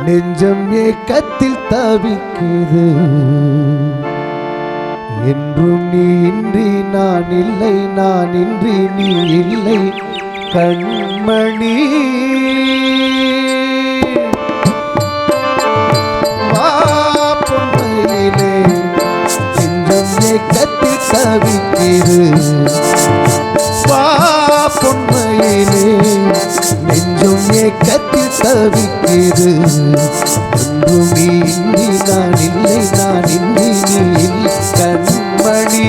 நெஞ்சம் ஏக்கத்தில் தவிக்குது. என்றும் நீ இன்றி நான் இல்லை, நான் இன்றி நீ இல்லை கண்மணி. பொன்மையிலே நெஞ்சம் ஏக்கத்தில் தவிக்குது. பொன்மையிலே நெஞ்சம் ஏக்கத்தில் தவிக்குது. என்றும் நீ இன்றி நான் இல்லை, நான் இன்றி நீ இல்லை கண்மணி.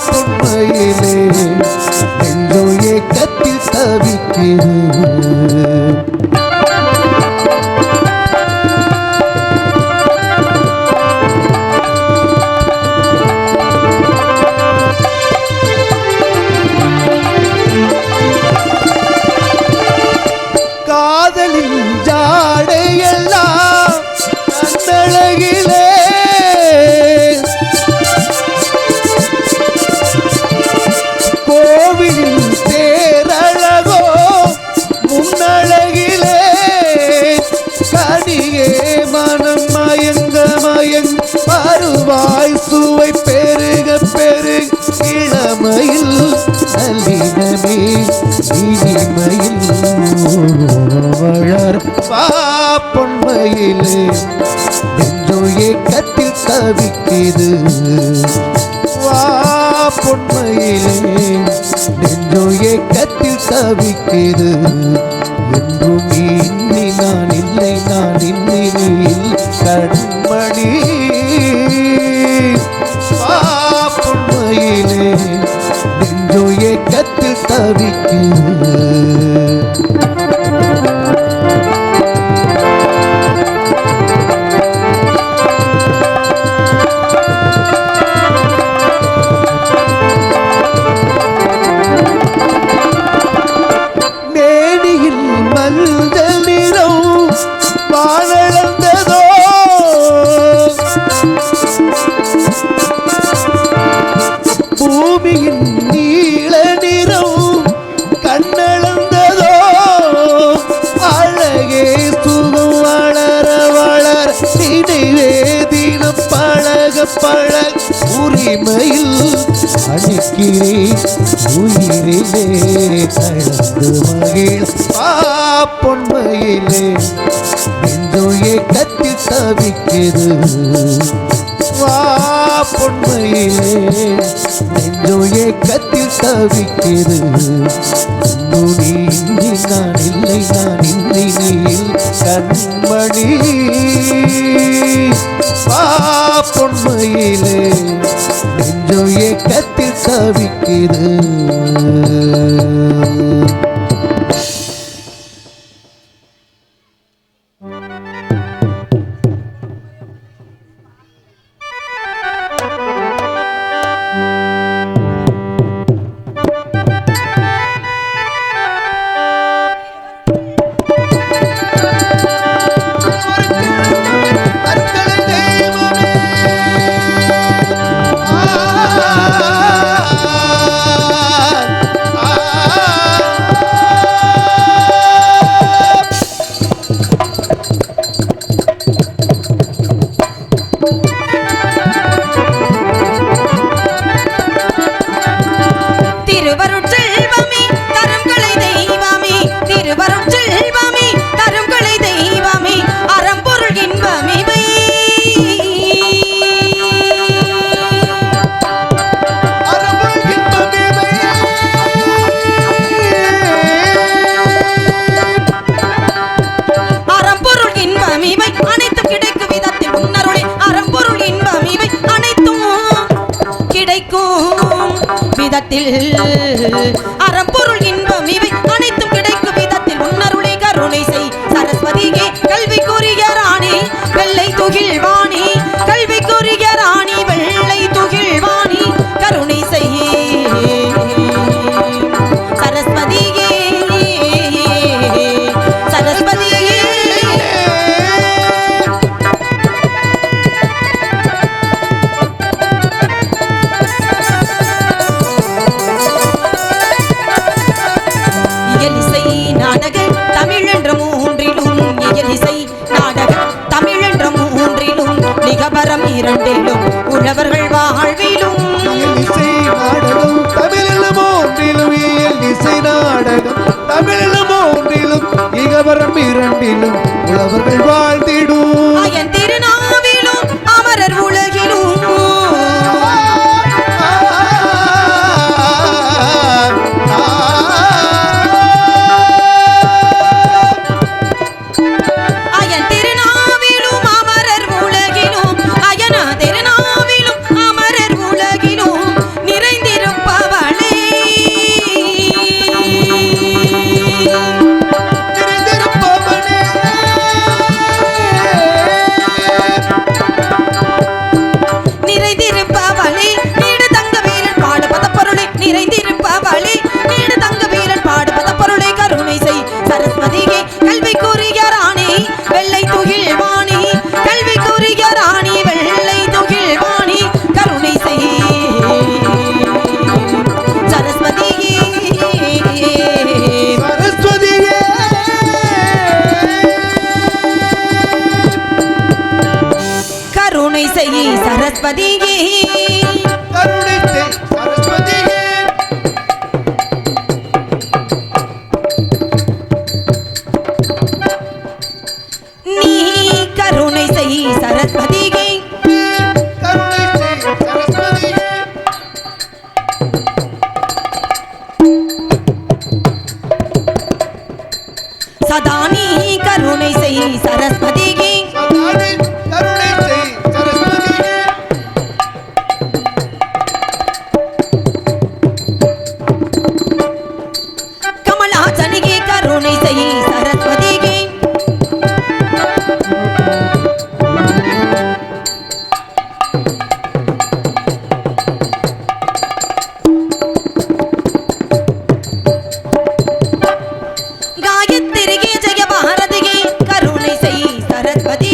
பொன்மையிலே நெஞ்சம் ஏக்கத்தில் தவிக்குது. சுவை பெருக பெருக இளமையில் நல்லினமே இனிமையில் வளர். பொன்மையிலே நெஞ்சோ ஏக்கத்தில் தவிக்குது. பொன்மையிலே நெஞ்சோ ஏக்கத்தில் தவிக்குது. என்றும் நீ இன்னி நான் இல்லை, நான் இன்னி நீ கண்மணி. பொன்மையிலே நெஞ்சோ ஏக்கத்தில் தவிக்குது. மேனியில் மஞ்சள் நிறம் வாழந்ததோ, பூமியின் நீல நிறம் கண்ணளந்ததோ. அழகே சுகம் வளர வளர நினைவே தினம் பழக பழக உரிமையில் அணிக்கிறேன் உயிரிலே கலந்து மகிழ். பொன்மையிலே நெஞ்சோ ஏக்கத்தில் தவிக்குது. பொன்மையிலே நெஞ்சோ ஏக்கத்தில் தவிக்குது. நீ இன்றி நான் இல்லை, நான் இன்றி நீ கண்மணி. பொன்மையிலே நெஞ்சோ ஏக்கத்தில் தவிக்குது. அறம்பொருள் இன்பம் இவை அனைத்தும் கிடைக்கும் விதத்தில் உன்னருளை கருணை செய் சரஸ்வதியே. கல்விக்குரிய ராணி வெள்ளை துகில் வாணி, கல்விக்குரிய ராணி வெள்ளை துகில் வாணி கருணை செய் சரஸ்வதியே. சரஸ்வதியே நாடக தமிழ் இரண்டிலும் உழவர்கள் வாழ்விலும் இசை நாடகம் தமிழிலும் ஒன்றிலும் இசை நாடகம் தமிழிலும் ஒன்றிலும் இகவரம் இரண்டிலும் உழவர்கள் வாழ்ந்திடும் என் திருநாவிலும் அமரர் உலகிலும் சரஸ்வதியே கருணை செய் சரஸ்வதியே நீ கருணை செய் சரஸ்வதியே கருணை செய் சரஸ்வதியே சதா நீ கருணை செய் சரஸ்வதியே கருணை செய் சரஸ்வதியே கமலாசனியே கருணை செய் சரஸ்வதியே காயத்ரியே ஜெய பாரதியே கருணை செய் சரஸ்வதி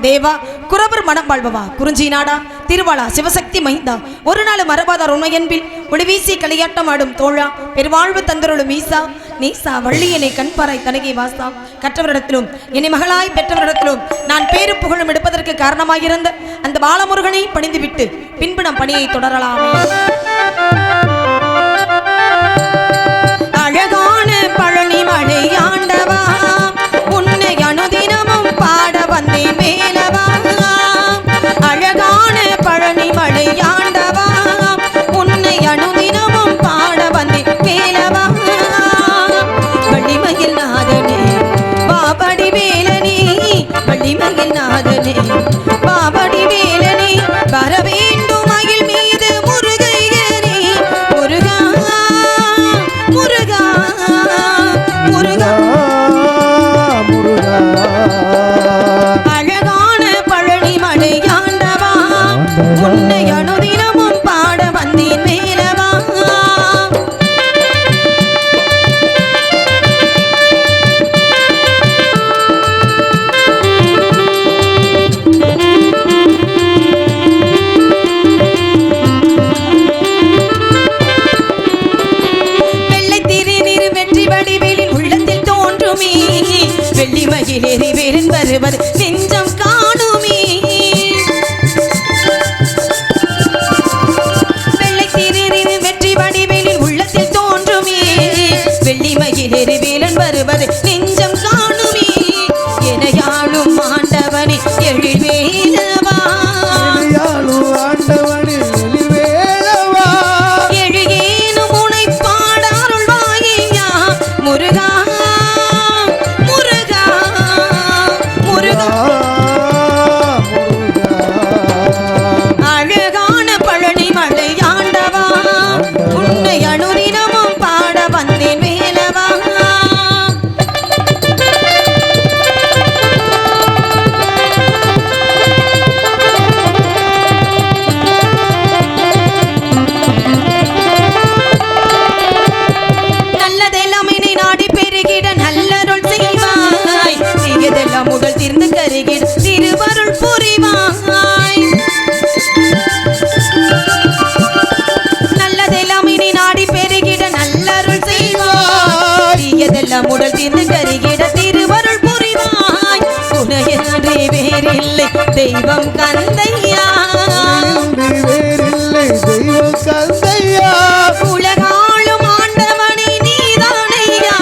தேவா குறவர் மனம் வாழ்பவா குறிஞ்சி நாடா திருவாளா சிவசக்தி மைந்தா ஒரு நாள் மரபாதார் உண்மையன்பில் ஒளிவீசி களியாட்டம் ஆடும் தோழா பெருவாழ்வு தந்தருளும் ஈசா நீசா வள்ளியனை கண்பாராய் தனகை வாசா கற்றவரிடத்திலும் என்னை மகளாய் பெற்றவரிடத்திலும் நான் பேரு புகழும் எடுப்பதற்கு காரணமாயிருந்த அந்த பாலமுருகனை பணிந்துவிட்டு பின்பு நம் பணியை தொடரலாமே. அழகான பழனி மழை ஆண்டவா உன்னை அனுதினமும் பாட வந்தேன் மேலவா. அழகான பழனி மழை ஆண்டவா உன்னை அனுதினமும் பாட வந்தேன் மேலவா. வள்ளிமயில் நாதனே பாபடி வேலனே வள்ளிமயில் நாதனே பாபடி வேலனே வர வேண்டும் மயில் மீது முருகையனே முருகா முருகா முருகா முருகா. அழகான பழனி மலை ஆண்டவா உன்னை அனுதினமும் பாட வந்தேன் மேலவா. வெள்ளி மகிழேறி வேறன் வருவது நெஞ்சம் காணுமே. வெள்ளை திரின் வெற்றி வடிவேலில் உள்ளத்தில் தோன்றுமே. வெள்ளி மகிழேறி வேலன் வருவது நெஞ்சம் காணுமே. எனையாளும் ஆண்டவனே எழில்வேலவா ஆண்டவனே எழில்வேலவா. எழியேனும் உனை பாடாருள்வாயா முருகா திருவருள் புரிவாய். நல்லதெல்லாம் இனி நாடி பெருகிட நல்லருள் செய்வாய். தீயதெல்லாம் உடல் தீர்ந்து கருகிட திருவருள் புரிவாய். உனையன்றே வேறில்லை தெய்வம் கந்தையா வேறில்லை தெய்வம் கந்தையா. உலகாளும் ஆண்டவனை நீதானையா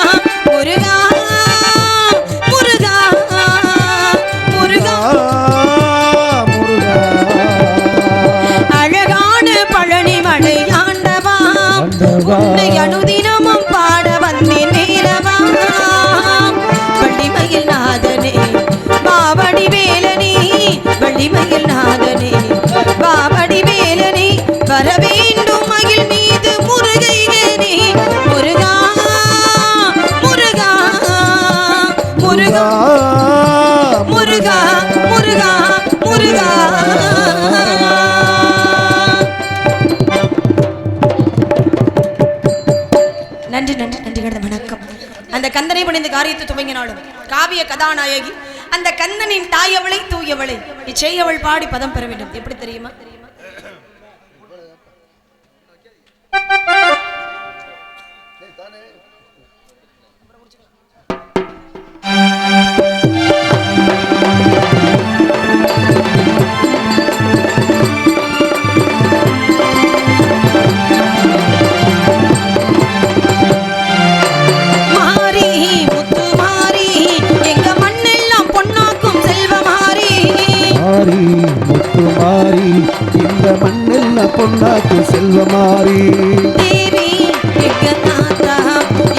முருகா முருகா முருகா. அழகான பழனி மழை ஆண்டவா உன்னை அனுதினமும் பாட வந்தேன் மேலவா. வள்ளிமயில் நாதனே பாவடி வேலனே வள்ளிமயில் நாதனே பாவடி வேலனே வர வேண்டும் மயில் மீது முருகையனே முருகா முருகா முருகா முருகா முருகா முருகா. நன்றி நன்றி நன்றி கடந்த வணக்கம். அந்த கந்தனை பணிந்த காரியத்தை துவங்கினாலும் காவிய கதாநாயகி அந்த கந்தனின் தாயவளை தூயவளை இச்செய்யவள் பாடி பதம் பெற வேண்டும். எப்படி தெரியுமா? முத்துமாரி இந்த மண்ணெல்ல பொன்னாக்கு செல்வமாரி. தேவி எங்க தாத்தா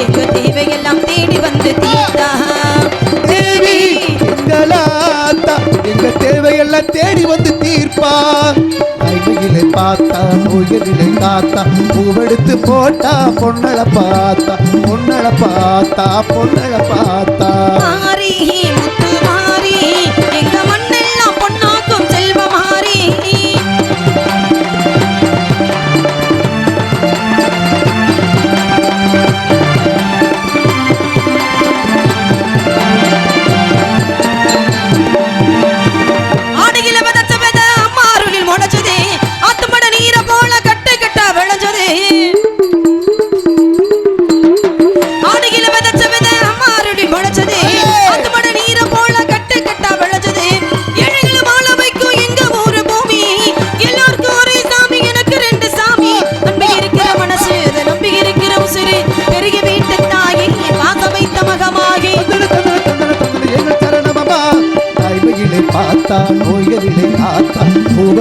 எங்க தேவையெல்லாம் தேடி வந்து தீர்த்தா. தேவி எங்களாத்தா எங்க தேவையெல்லாம் தேடி வந்து தீர்ப்பா. கைமையிலே பார்த்தா நோயலிலே காத்தா பூவெடுத்து போட்டா பொன்னள பார்த்தா பொன்னள பார்த்தா பொன்னள பார்த்தா. மாரி முத்து மாரி எங்க மண்ணெல்லாம் பொன்னாக்கும் செல்வமாரி.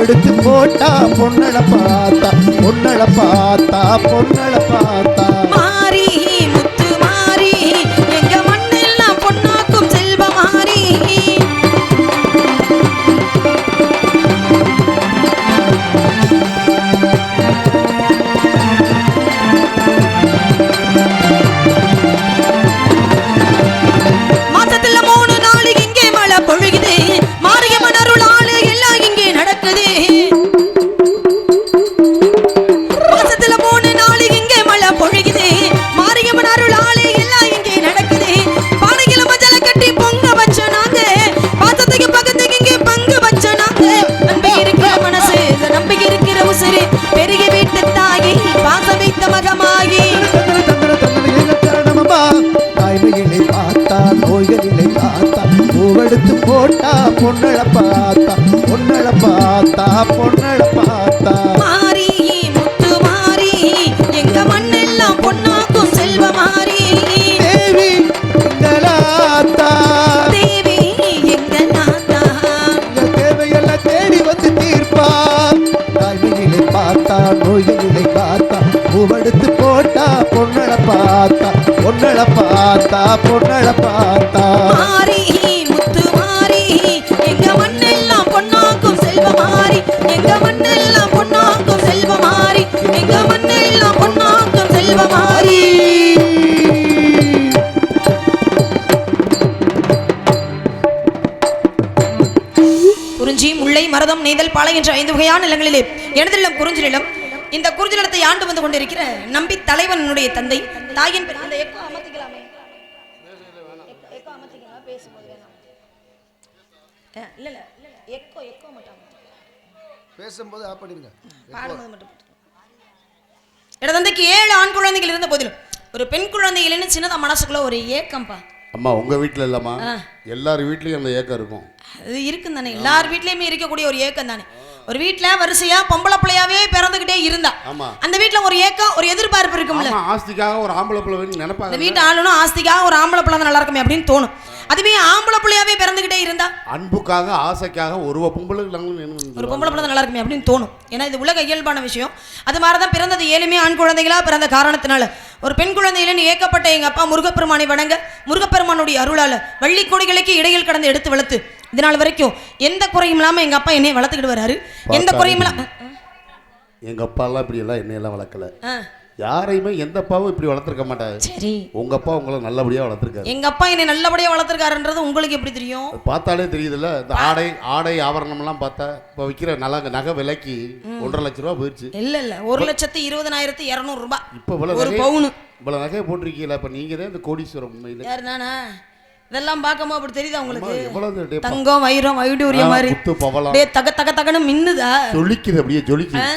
பூவெடுத்து போட்டா பொன்னள பார்த்தா பொன்னள பார்த்தா பொன்னள பார்த்தா மாறி முத்து மாறி எங்க மண்ணெல்லாம் பொன்னாக்கும் செல்வ மாறி மாசத்துல 3 நாளைக்கு இங்கே மழை பொழியுது மாரியம்மன் அருள் ஆளு எல்லாம் இங்கே நடக்குது மாசத்துல 3 நாளைக்கு இங்கே மழை பொழியுது மாரியம்மன் அருள் ஆளு எல்லாம் இங்கே நடக்குது பானையில மஞ்சளை கட்டி பொங்க வச்ச நாங்க பாசத்துக்கு பக்கத்துக்கு இங்கே பங்கு வச்ச நாங்க நம்பி இருக்கிற மனசு நம்பிக்கை இருக்கிற உசுறு பெருகி வீட்டு தாயி பாசம் வைத்த மகமாகி தாய்மையிலே பார்த்தா நோய்களிலே பார்த்தா பூவெடுத்து போட்டா பொன்னள பார்த்தா பொன்னள பார்த்தா பொன்னள பார்த்தா மாறி முத்து மாறி எங்க மண்ணெல்லாம் பொன்னாக்கும் செல்வ மாறி தேவி எங்களாத்தா தேவி எங்க நாத்தா எங்க தேவையெல்லாம் தேடி வந்து தீர்ப்பா தாய்மையிலே பார்த்தா நோய்களிலே பார்த்தா பூவெடுத்து போட்டா பொன்னள பார்த்தா பொன்னள பார்த்தா பொன்னள பார்த்தா மாறி முத்து மாறி எங்க மண்ணெல்லாம் பொன்னாக்கும் செல்வ மாறி எங்க மண்ணெல்லாம் பொன்னாக்கும் செல்வ மாறி எங்க மண்ணெல்லாம் பொன்னாக்கும் செல்வ மாறி குறிஞ்சி முல்லை மருதம் நெய்தல் பாலை என்ற 5 வகையான நிலங்களிலே எனதில்லம் குறிஞ்சி நிலம் இந்த குறிஞ்சி நிலத்தை ஆண்டு வந்து கொண்டிருக்கிற நம்பி தலைவனுடைய தந்தை தாயின் பெயர் இந்த எக்கோ அமர்த்திக்கலாமே எக்கோ அமர்த்திக்கலாம் பேசும்போது வேணாம் இல்ல இல்ல எக்கோ எக்கோ மட்டும் பேசும்போது ஆஃப் பண்ணிடுங்க பாடும்போது மட்டும் தந்தைக்கு 7 ஆண் குழந்தைகள் இருந்த போதிலும் ஒரு பெண் குழந்தை இல்லைன்னு சின்னதா மனசுக்குள்ள ஒரு ஏக்கம்பா அம்மா உங்க வீட்டில் இல்லம்மா எல்லார் வீட்லயும் அந்த ஏக்கம் இருக்கும் அது இருக்கும் தானே எல்லார் வீட்லயுமே இருக்கக்கூடிய ஒரு ஏக்கம் தானே ஒரு வீட்ல வரிசையா பொம்பளை பிள்ளையாவே பிறந்துகிட்டே இருந்தா அந்த வீட்ல ஒரு ஏக்கம் ஒரு எதிர்பார்ப்பு இருக்கும்ல ஆஸ்திக்காக ஒரு ஆம்பளை பிள்ளை வேணும் நினைப்பாங்க அந்த வீட்டு ஆளுனும் ஆஸ்திக்காக ஒரு ஆம்பளை பிள்ளை நல்லா இருக்குமே அப்படின்னு தோணும் அதுவே ஆம்பளை பிள்ளையாவே பிறந்துகிட்டே இருந்தா அன்புக்காக ஆசைக்காக ஒரு பொம்பளை ஒரு பொம்பளை பிள்ளை நல்லா இருக்குமே அப்படின்னு தோணும் ஏன்னா இது உலக இயல்பான விஷயம் அது மாதிரிதான் பிறந்தது 7 ஆண் குழந்தைகளா பிறந்த காரணத்தினால ஒரு பெண் குழந்தையிலன்னு ஏக்கப்பட்ட எங்க அப்பா முருகப்பெருமானை வணங்க முருகப்பெருமானுடைய அருளால வள்ளி கொடிகளுக்கு இடையில் கடந்து எடுத்து வளர்த்து இதனால் வரைக்கும் எந்த குறையும் இல்லாம எங்க அப்பா என்னை வளர்த்துக்கிட்டு வராரு எந்த குறையும் இல்லாம எங்க அப்பா எல்லாம் இப்படி எல்லாம் என்னையெல்லாம் வளர்க்கல யாரையுமே எந்த அப்பாவும் இப்படி வளர்த்துருக்க மாட்டாரு சரி உங்க அப்பா உங்களை நல்லபடியா வளர்த்துருக்காரு எங்க அப்பா என்னை நல்லபடியா வளர்த்துருக்காருன்றது உங்களுக்கு எப்படி தெரியும் பார்த்தாலே தெரியுதுல்ல இந்த ஆடை ஆபரணம் எல்லாம் பார்த்தா இப்ப விற்கிற நகை விலைக்கு 1.5 லட்ச ரூபா போயிடுச்சு இல்ல 1,20,200 ரூபாய் இப்ப ஒரு பவுன் இவ்வளவு நகையை போட்டிருக்கீங்களா இப்ப நீங்க தான் இந்த கோடீஸ்வரம் உண்மையில யாரு நானா இதெல்லாம் பார்க்கும்போது அப்படி தெரியுதா உங்களுக்கு தங்கம் தங்கம் வைரம் வைடூரியம் மாதிரி அப்படியே தகன்னு மின்னுதா ஜொலிக்குது அப்படியே ஜொலிக்குது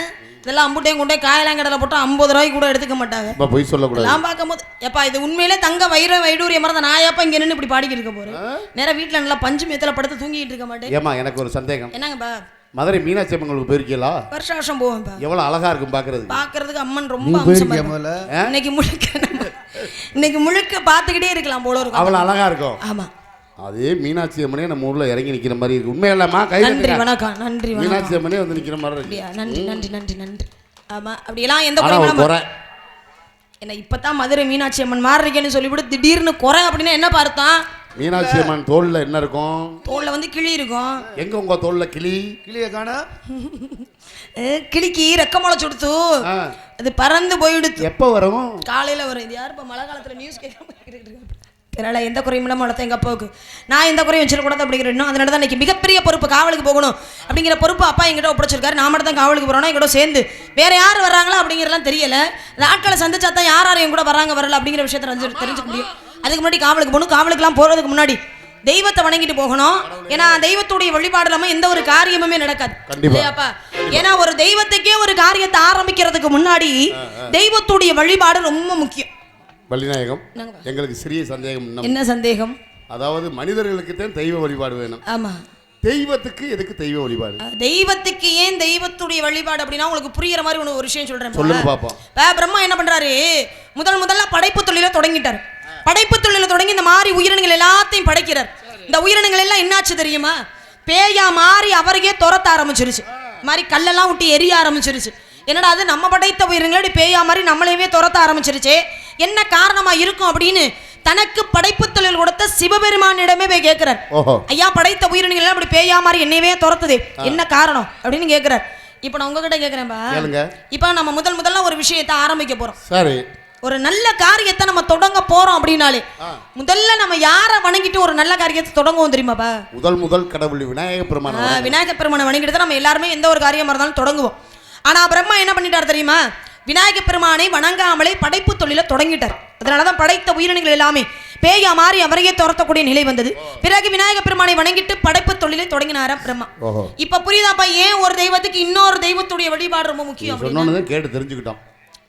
இதெல்லாம் அம்புட்டையும் கொண்டே காயலாங்கடலை போட்டு 50 ரூபாய்க்கு கூட எடுத்துக்க மாட்டாங்க போய் சொல்லக்கூடாது நான் பார்க்கும்போது எப்பா இது உண்மையிலே தங்க வைரம் வைடூரியம் மாதிரி தான் நான் எப்ப இங்க நின்று இப்படி பாடிக்கிட்டு இருக்க போறேன் நேரா வீட்டுல நல்லா பஞ்சு மேத்துல படுத்து தூங்கிட்டு இருக்க மாட்டேன் ஏமா எனக்கு ஒரு சந்தேகம் என்னங்கப்பா மதுரை மீனாட்சி அம்மன் கோயிலுக்கு போயிருக்கீங்களா வருஷம் போவேன்ப்பா எவ்வளவு அழகா இருக்கும் பாக்குறதுக்கு அம்மன் ரொம்ப அம்சமா இன்னைக்கு முழுக்க பாத்துக்கிட்டே இருக்கலாம் போல இருக்கும் அவ்வளவு அழகா இருக்கும் ஆமா அதே மீனாட்சி அம்மனே நம்ம ஊர்ல இறங்கி நிக்கிற மாதிரி இருக்கு உண்மை இல்லம்மா கை நன்றி வணக்கம் நன்றி மீனாட்சி அம்மனே வந்து நிக்கிற மாதிரி இருக்கு நன்றி நன்றி நன்றி நன்றி ஆமா அப்படியெல்லாம் எந்த குறையும் என்ன இப்பதான் மதுரை மீனாட்சி அம்மன் மாதிரி இருக்கேன்னு சொல்லிவிட்டு திடீர்னு குறை அப்படின்னா என்ன பார்த்தோம் மீனாட்சி அம்மன் தோல்ல என்ன இருக்கும் தோல்ல வந்து கிளி இருக்கும் எங்க உங்க தோல்ல கிளிய காணா கிளிக்கு ரெக்க முளைச்சு கொடுத்து அது பறந்து போயிடுச்சு எப்ப வரும் காலையில வரும் இது யார் இப்ப மழை காலத்துல நியூஸ் கேட்காம தெரியல எந்த குறையும் இல்லாமல் வளர்த்த எங்கள் அப்பாவுக்கு நான் எந்த குறையும் வச்சிடக்கூடாது அப்படிங்கிறோம் அதனால தான் இன்றைக்கி மிகப்பெரிய பொறுப்பு காவலுக்கு போகணும் அப்படிங்கிற பொறுப்பு அப்பா எங்கிட்ட ஒப்படைச்சிருக்காரு நான் மட்டும் தான் காவலுக்கு போகிறோன்னா எங்கிட்ட சேர்ந்து வேறு யார் வர்றாங்களா அப்படிங்கிறலாம் தெரியல அந்த ஆட்களை சந்திச்சா தான் யார் என் கூட வராங்க வரல அப்படிங்கிற விஷயத்தை தெரிஞ்சுக்க முடியும் அதுக்கு முன்னாடி காவலுக்கு போகணும் காவலுக்குலாம் போகிறதுக்கு முன்னாடி தெய்வத்தை வணங்கிட்டு போகணும் ஏன்னா தெய்வத்துடைய வழிபாடு இல்லாமல் எந்த ஒரு காரியமுமே நடக்காது இல்லையாப்பா ஏன்னா ஒரு தெய்வத்துக்கே ஒரு காரியத்தை ஆரம்பிக்கிறதுக்கு முன்னாடி தெய்வத்துடைய வழிபாடு ரொம்ப முக்கியம் வள்ளிநாயகம் எங்களுக்கு சிறிய சந்தேகம் என்ன சந்தேகம் அதாவது மனிதர்களுக்கு தான் தெய்வ வழிபாடு வேணும் ஆமா தெய்வத்துக்கு எதுக்கு தெய்வ வழிபாடு தெய்வத்துக்கு ஏன் தெய்வத்துடைய வழிபாடு அப்படின்னா உங்களுக்கு புரியுற மாதிரி ஒரு விஷயம் சொல்றேன் சொல்லுங்க பாப்போம் பிரம்மா என்ன பண்றாரு முதல்ல படைப்பு தொழில தொடங்கிட்டார் படைப்பு தொழில தொடங்கி இந்த மாதிரி உயிரினங்கள் எல்லாத்தையும் படைக்கிறார் இந்த உயிரினங்கள் எல்லாம் என்னாச்சு தெரியுமா பேயா மாறி அவரையே துரத்த ஆரம்பிச்சிருச்சு மாதிரி கல்லெல்லாம் விட்டு எரிய ஆரம்பிச்சிருச்சு. என்னடா அது நம்ம படைத்த உயிரினங்களோட பேயா மாதிரி நம்மளையவே துரத்த ஆரம்பிச்சிருச்சு, என்ன காரணமா இருக்கும் அப்படின்னு தனக்கு படைப்பு தொழில் கொடுத்த சிவபெருமானிடமே போய் கேட்கிறார். ஐயா, படைத்த உயிரினங்கள் அப்படி பேயா மாதிரி என்னையவே துரத்துது, என்ன காரணம் அப்படின்னு கேட்கிறார். இப்ப நான் உங்ககிட்ட கேட்கிறேன்பா, இப்ப நம்ம முதல்ல ஒரு விஷயத்தை ஆரம்பிக்க போறோம். சரி, ஒரு நல்ல காரியத்தை நம்ம தொடங்க போறோம் அப்படின்னாலே முதல்ல நம்ம யாரை வணங்கிட்டு ஒரு நல்ல காரியத்தை தொடங்குவோம் தெரியுமாப்பா? முதல் கடவுள் விநாயகப் பெருமானை வணங்கிட்டு நம்ம எல்லாருமே எந்த ஒரு காரியமா இருந்தாலும் தொடங்குவோம். ஆனா பிரம்மா என்ன பண்ணிட்டார் தெரியுமா? விநாயகப் பெருமானை வணங்காமலே படைப்பு தொழிலை தொடங்கிட்டார். அதனாலதான் படைத்த உயிரினங்கள் எல்லாமே பேயா மாறி அவரையே துரத்தக்கூடிய நிலை வந்தது. பிறகு விநாயகப் பெருமானை வணங்கிட்டு படைப்பு தொழிலை தொடங்கினாரா பிரம்மா. இப்ப புரியுதாப்பா ஏன் ஒரு தெய்வத்துக்கு இன்னொரு தெய்வத்துடைய வழிபாடு ரொம்ப முக்கியம்? கேட்டு தெரிஞ்சுக்கிட்டோம்.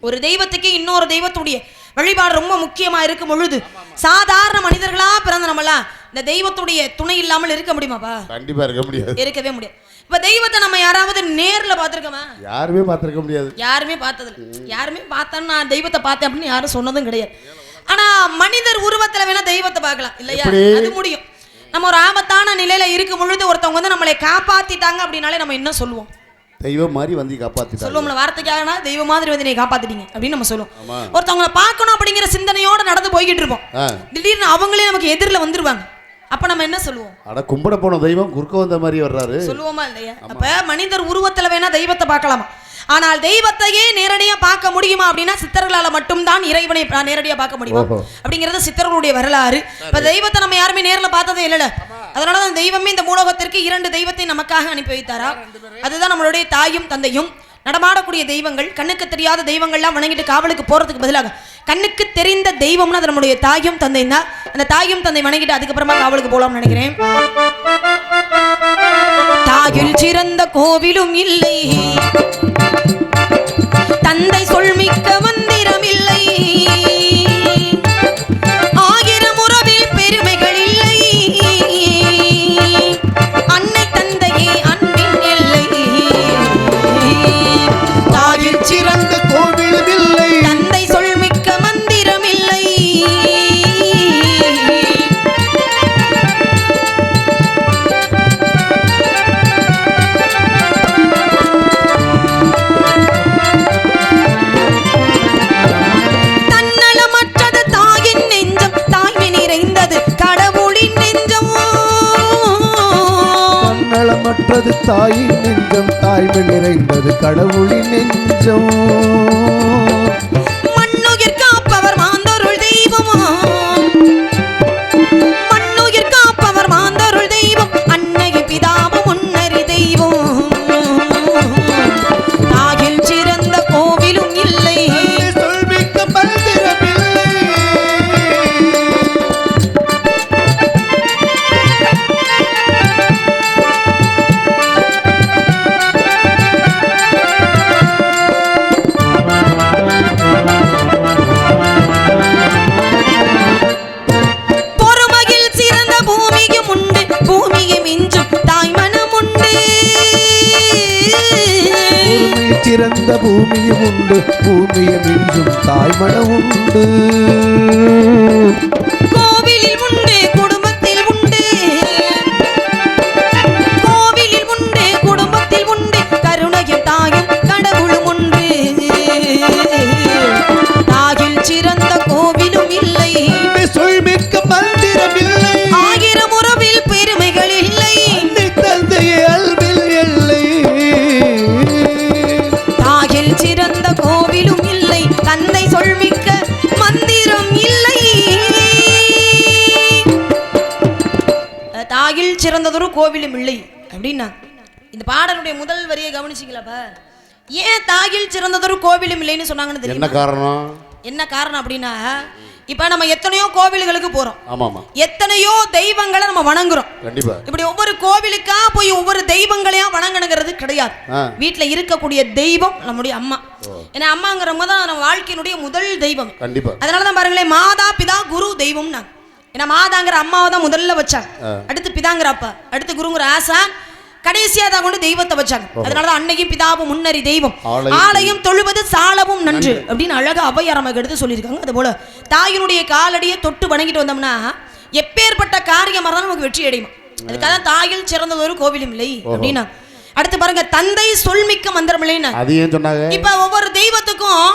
ஒரு தெய்வத்துக்கு இன்னொரு தெய்வத்துடைய வழிபாடு ரொம்ப முக்கியமா இருக்கும் பொழுது சாதாரண மனிதர்களா பிறந்த நம்மளாம் இந்த தெய்வத்துடைய துணை இல்லாமல் இருக்க முடியுமாப்பா? கண்டிப்பா இருக்க முடியாது, இருக்கவே முடியாது. இப்ப தெய்வத்தை நம்ம யாராவது நேர்ல பாத்துருக்கோமா? யாருமே பாத்துருக்க முடியாது, யாருமே பார்த்தது, யாருமே பார்த்தேன்னு நான் தெய்வத்தை பார்த்தேன் அப்படின்னு யாரும் சொன்னதும் கிடையாது. ஆனா மனிதர் உருவத்துல வேணா தெய்வத்தை பார்க்கலாம் இல்லையா? அது முடியும். நம்ம ஒரு ஆபத்தான நிலையில இருக்கும் பொழுது ஒருத்தவங்க வந்து நம்மளை காப்பாத்திட்டாங்க அப்படின்னாலே நம்ம என்ன சொல்லுவோம்? தெய்வம் மாதிரி வந்து காப்பாத்திட்டாங்க சொல்லுவோம்ல, வார்த்தைக்காகனா தெய்வம் மாதிரி வந்து நீ காப்பாத்திட்டீங்க அப்படின்னு நம்ம சொல்லுவோம். ஒருத்தவங்களை பார்க்கணும் அப்படிங்கிற சிந்தனையோட நடந்து போய்கிட்டு இருப்போம், திடீர்னு அவங்களே நமக்கு எதிரில் வந்துருவாங்க. அப்ப நம்ம என்ன சொல்லுவோம்? அட கும்பிட போன தெய்வம் குறுக்க வந்த மாதிரி வர்றாரு சொல்லுவோமா இல்லையா? அப்ப மனிதர் உருவத்துல வேணா தெய்வத்தை பார்க்கலாமா, ஆனால் தெய்வத்தையே நேரடியா பார்க்க முடியுமா அப்படின்னா சித்தர்களால மட்டும்தான் இறைவனை நேரடியா பார்க்க முடியும் அப்படிங்கிறது சித்தர்களுடைய வரலாறு. இப்ப தெய்வத்தை நம்ம யாருமே நேரில் பார்த்ததே இல்லைல்ல, அதனாலதான் தெய்வமே இந்த மூலகத்திற்கு 2 தெய்வத்தை நமக்காக அனுப்பி வைத்தாரா. அதுதான் நம்மளுடைய தாயும் தந்தையும். நடமாடக்கூடிய தெய்வங்கள், கண்ணுக்கு தெரியாத தெய்வங்கள்லாம் வணங்கிட்டு காவலுக்கு போறதுக்கு பதிலாக கண்ணுக்கு தெரிந்த தெய்வம்னா அது நம்மளுடைய தாயும் தந்தை தான். அந்த தாயும் தந்தை வணங்கிட்டு அதுக்கப்புறமா காவலுக்கு போலாம்னு நினைக்கிறேன். தாயில் சிறந்த கோவிலும் இல்லை, தந்தை சொல்மிக்க மந்திரம் இல்லை, ஆயிரம் உறவில் பெருமைகள் இல்லை, அன்னை தந்தையே அன்பின் எல்லை, தாயில் சிறந்த கோவிலும் இல்லை, தந்தை சொல்மிக்க மந்திரம் இல்லை. தன்னலமற்றது தாயின் நெஞ்சம், தாய்மை நிறைந்தது கடவுளின் நெஞ்சம். தன்னலமற்றது தாயின் நெஞ்சம், தாய்மை நிறைந்தது கடவுளின் நெஞ்சம். மண்ணுயிர் காப்பவர் மாந்தருள் தெய்வம், மண்ணுயிர் காப்பவர் மாந்தருள் தெய்வம், அன்னையின் பிதாவும் முன்னறி தெய்வம். தாயில் சிறந்த கோவிலும் இல்லை, சொல்மிக்க மந்திரமில்லை. பொறுமையில் சிறந்த பூமியும் உண்டு, பூமியை மிஞ்சும் தாய் மனம் உண்டு. பொறுமையில் சிறந்த பூமியும் உண்டு, பூமியை மிஞ்சும் தாய்மனம் உண்டு. கோவிலில் உண்டு, குடும்பத்தில் உண்டு, கோவிலில் உண்டு, குடும்பத்தில் உண்டு, கருணையும் தாயும் கடவுளும் உண்டு. தாயில் சிறந்த கோவிலும் இல்லை, சொல்மிக்க மந்திரமில்லை, ஆயிரம் உறவில் பெருமைகள் இல்லை, அன்னை தந்தையே அல்பில் எல்லை. தாயில் சிறந்த கோவிலும் இல்லை, தந்தை சொல்மிக்க மந்திரம் இல்லை. தாயில் சிறந்ததொரு கோவிலும் இல்லை அப்படின்னா இந்த பாடலுடைய முதல் வரியை கவனிச்சிக்கலப்பா. ஏன் தாயில் சிறந்ததொரு கோவிலும் இல்லைன்னு சொன்னாங்கன்னு தெரியும்? என்ன காரணம்? என்ன காரணம் அப்படின்னா, இப்ப நம்ம எத்தனையோ கோவில்களுக்கு போறோம், ஆமாமா, எத்தனையோ தெய்வங்களை நம்ம வணங்குறோம். கண்டிப்பா இப்படி ஒவ்வொரு கோவிலுக்கா போய் ஒவ்வொரு தெய்வங்களையும் வணங்கணுங்கிறது கிடையாது. வீட்டுல இருக்கக்கூடிய தெய்வம் நம்முடைய அம்மா. ஏன்னா அம்மாங்கிறவங்க தான் நம்ம வாழ்க்கையினுடைய முதல் தெய்வம். கண்டிப்பா. அதனாலதான் பாருங்களேன், மாதா பிதா குரு தெய்வம். ஏன்னா மாதாங்கிற அம்மாவை தான் முதல்ல வச்சாங்க, அடுத்து பிதாங்கிற அப்பா, அடுத்து குருங்கிற ஆசான், கடைசியா தான் கொண்டு தெய்வத்தை வச்சாங்க. அதனாலதான் அன்னையும் பிதாவும் முன்னறி தெய்வம், ஆலயம் தொழுவது சாலவும் நன்று அப்படின்னு அழகா ஔவையார் நமக்கு எடுத்து சொல்லியிருக்காங்க. அது போல தாயினுடைய காலடியை தொட்டு வணங்கிட்டு வந்தோம்னா எப்பேற்பட்ட காரியமா இருந்தாலும் நமக்கு வெற்றி அடையும். அதுக்காக தாயில் சிறந்ததொரு கோவிலும் இல்லை அப்படின்னா. அடுத்து பாருங்க தந்தை சொல்மிக்க மந்திரம் இல்லைன்னு அது ஏன் சொன்னாங்க? இப்ப ஒவ்வொரு தெய்வத்துக்கும்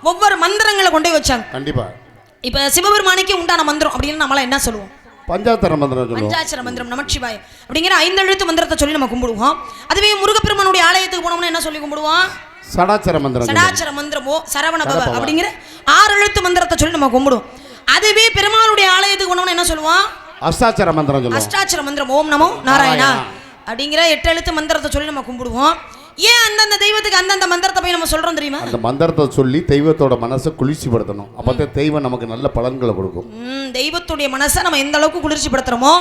ஒவ்வொரு மந்திரங்களை கொண்டு போய் வச்சாங்க. கண்டிப்பா. இப்ப சிவபெருமானுக்கு உண்டான மந்திரம் அப்படின்னு நம்மள என்ன சொல்லுவோம்? பஞ்சாட்சர மந்திரம் சொல்லுவோம். பஞ்சாட்சர மந்திரம் நமச்சிவாய அப்படிங்கிற 5 எழுத்து மந்திரத்தை சொல்லி நம்ம கும்பிடுவோம். அதுவே முருகப்பெருமானுடைய ஆலயத்துக்கு போனோம்னா என்ன சொல்லி கும்பிடுவோம்? சடாட்சர மந்திரம். சடாட்சர மந்திரமோ சரவண பவ அப்படிங்கிற 6 எழுத்து மந்திரத்தை சொல்லி நம்ம கும்பிடுவோம். அதுவே பெருமாளுடைய ஆலயத்துக்கு போனோம்னா என்ன சொல்லுவோம்? அஷ்டாட்சர மந்திரம் சொல்லுவோம். அஷ்டாட்சர மந்திரம் ஓம் நமோ நாராயணா அப்படிங்கிற 8 எழுத்து மந்திரத்தை சொல்லி நம்ம கும்பிடுவோம். ஏன் அந்தந்த தெய்வத்துக்கு அந்தந்த மந்திரத்தை போய் நம்ம சொல்றோம் தெரியுமா? அந்த மந்திரத்தை சொல்லி தெய்வத்தோட மனசை குளிர்ச்சிப்படுத்தணும். அப்பதான் தெய்வம் நமக்கு நல்ல பலன்களை கொடுக்கும். தெய்வத்துடைய மனசை நம்ம எந்த அளவுக்கு குளிர்ச்சிப்படுத்துறோமோ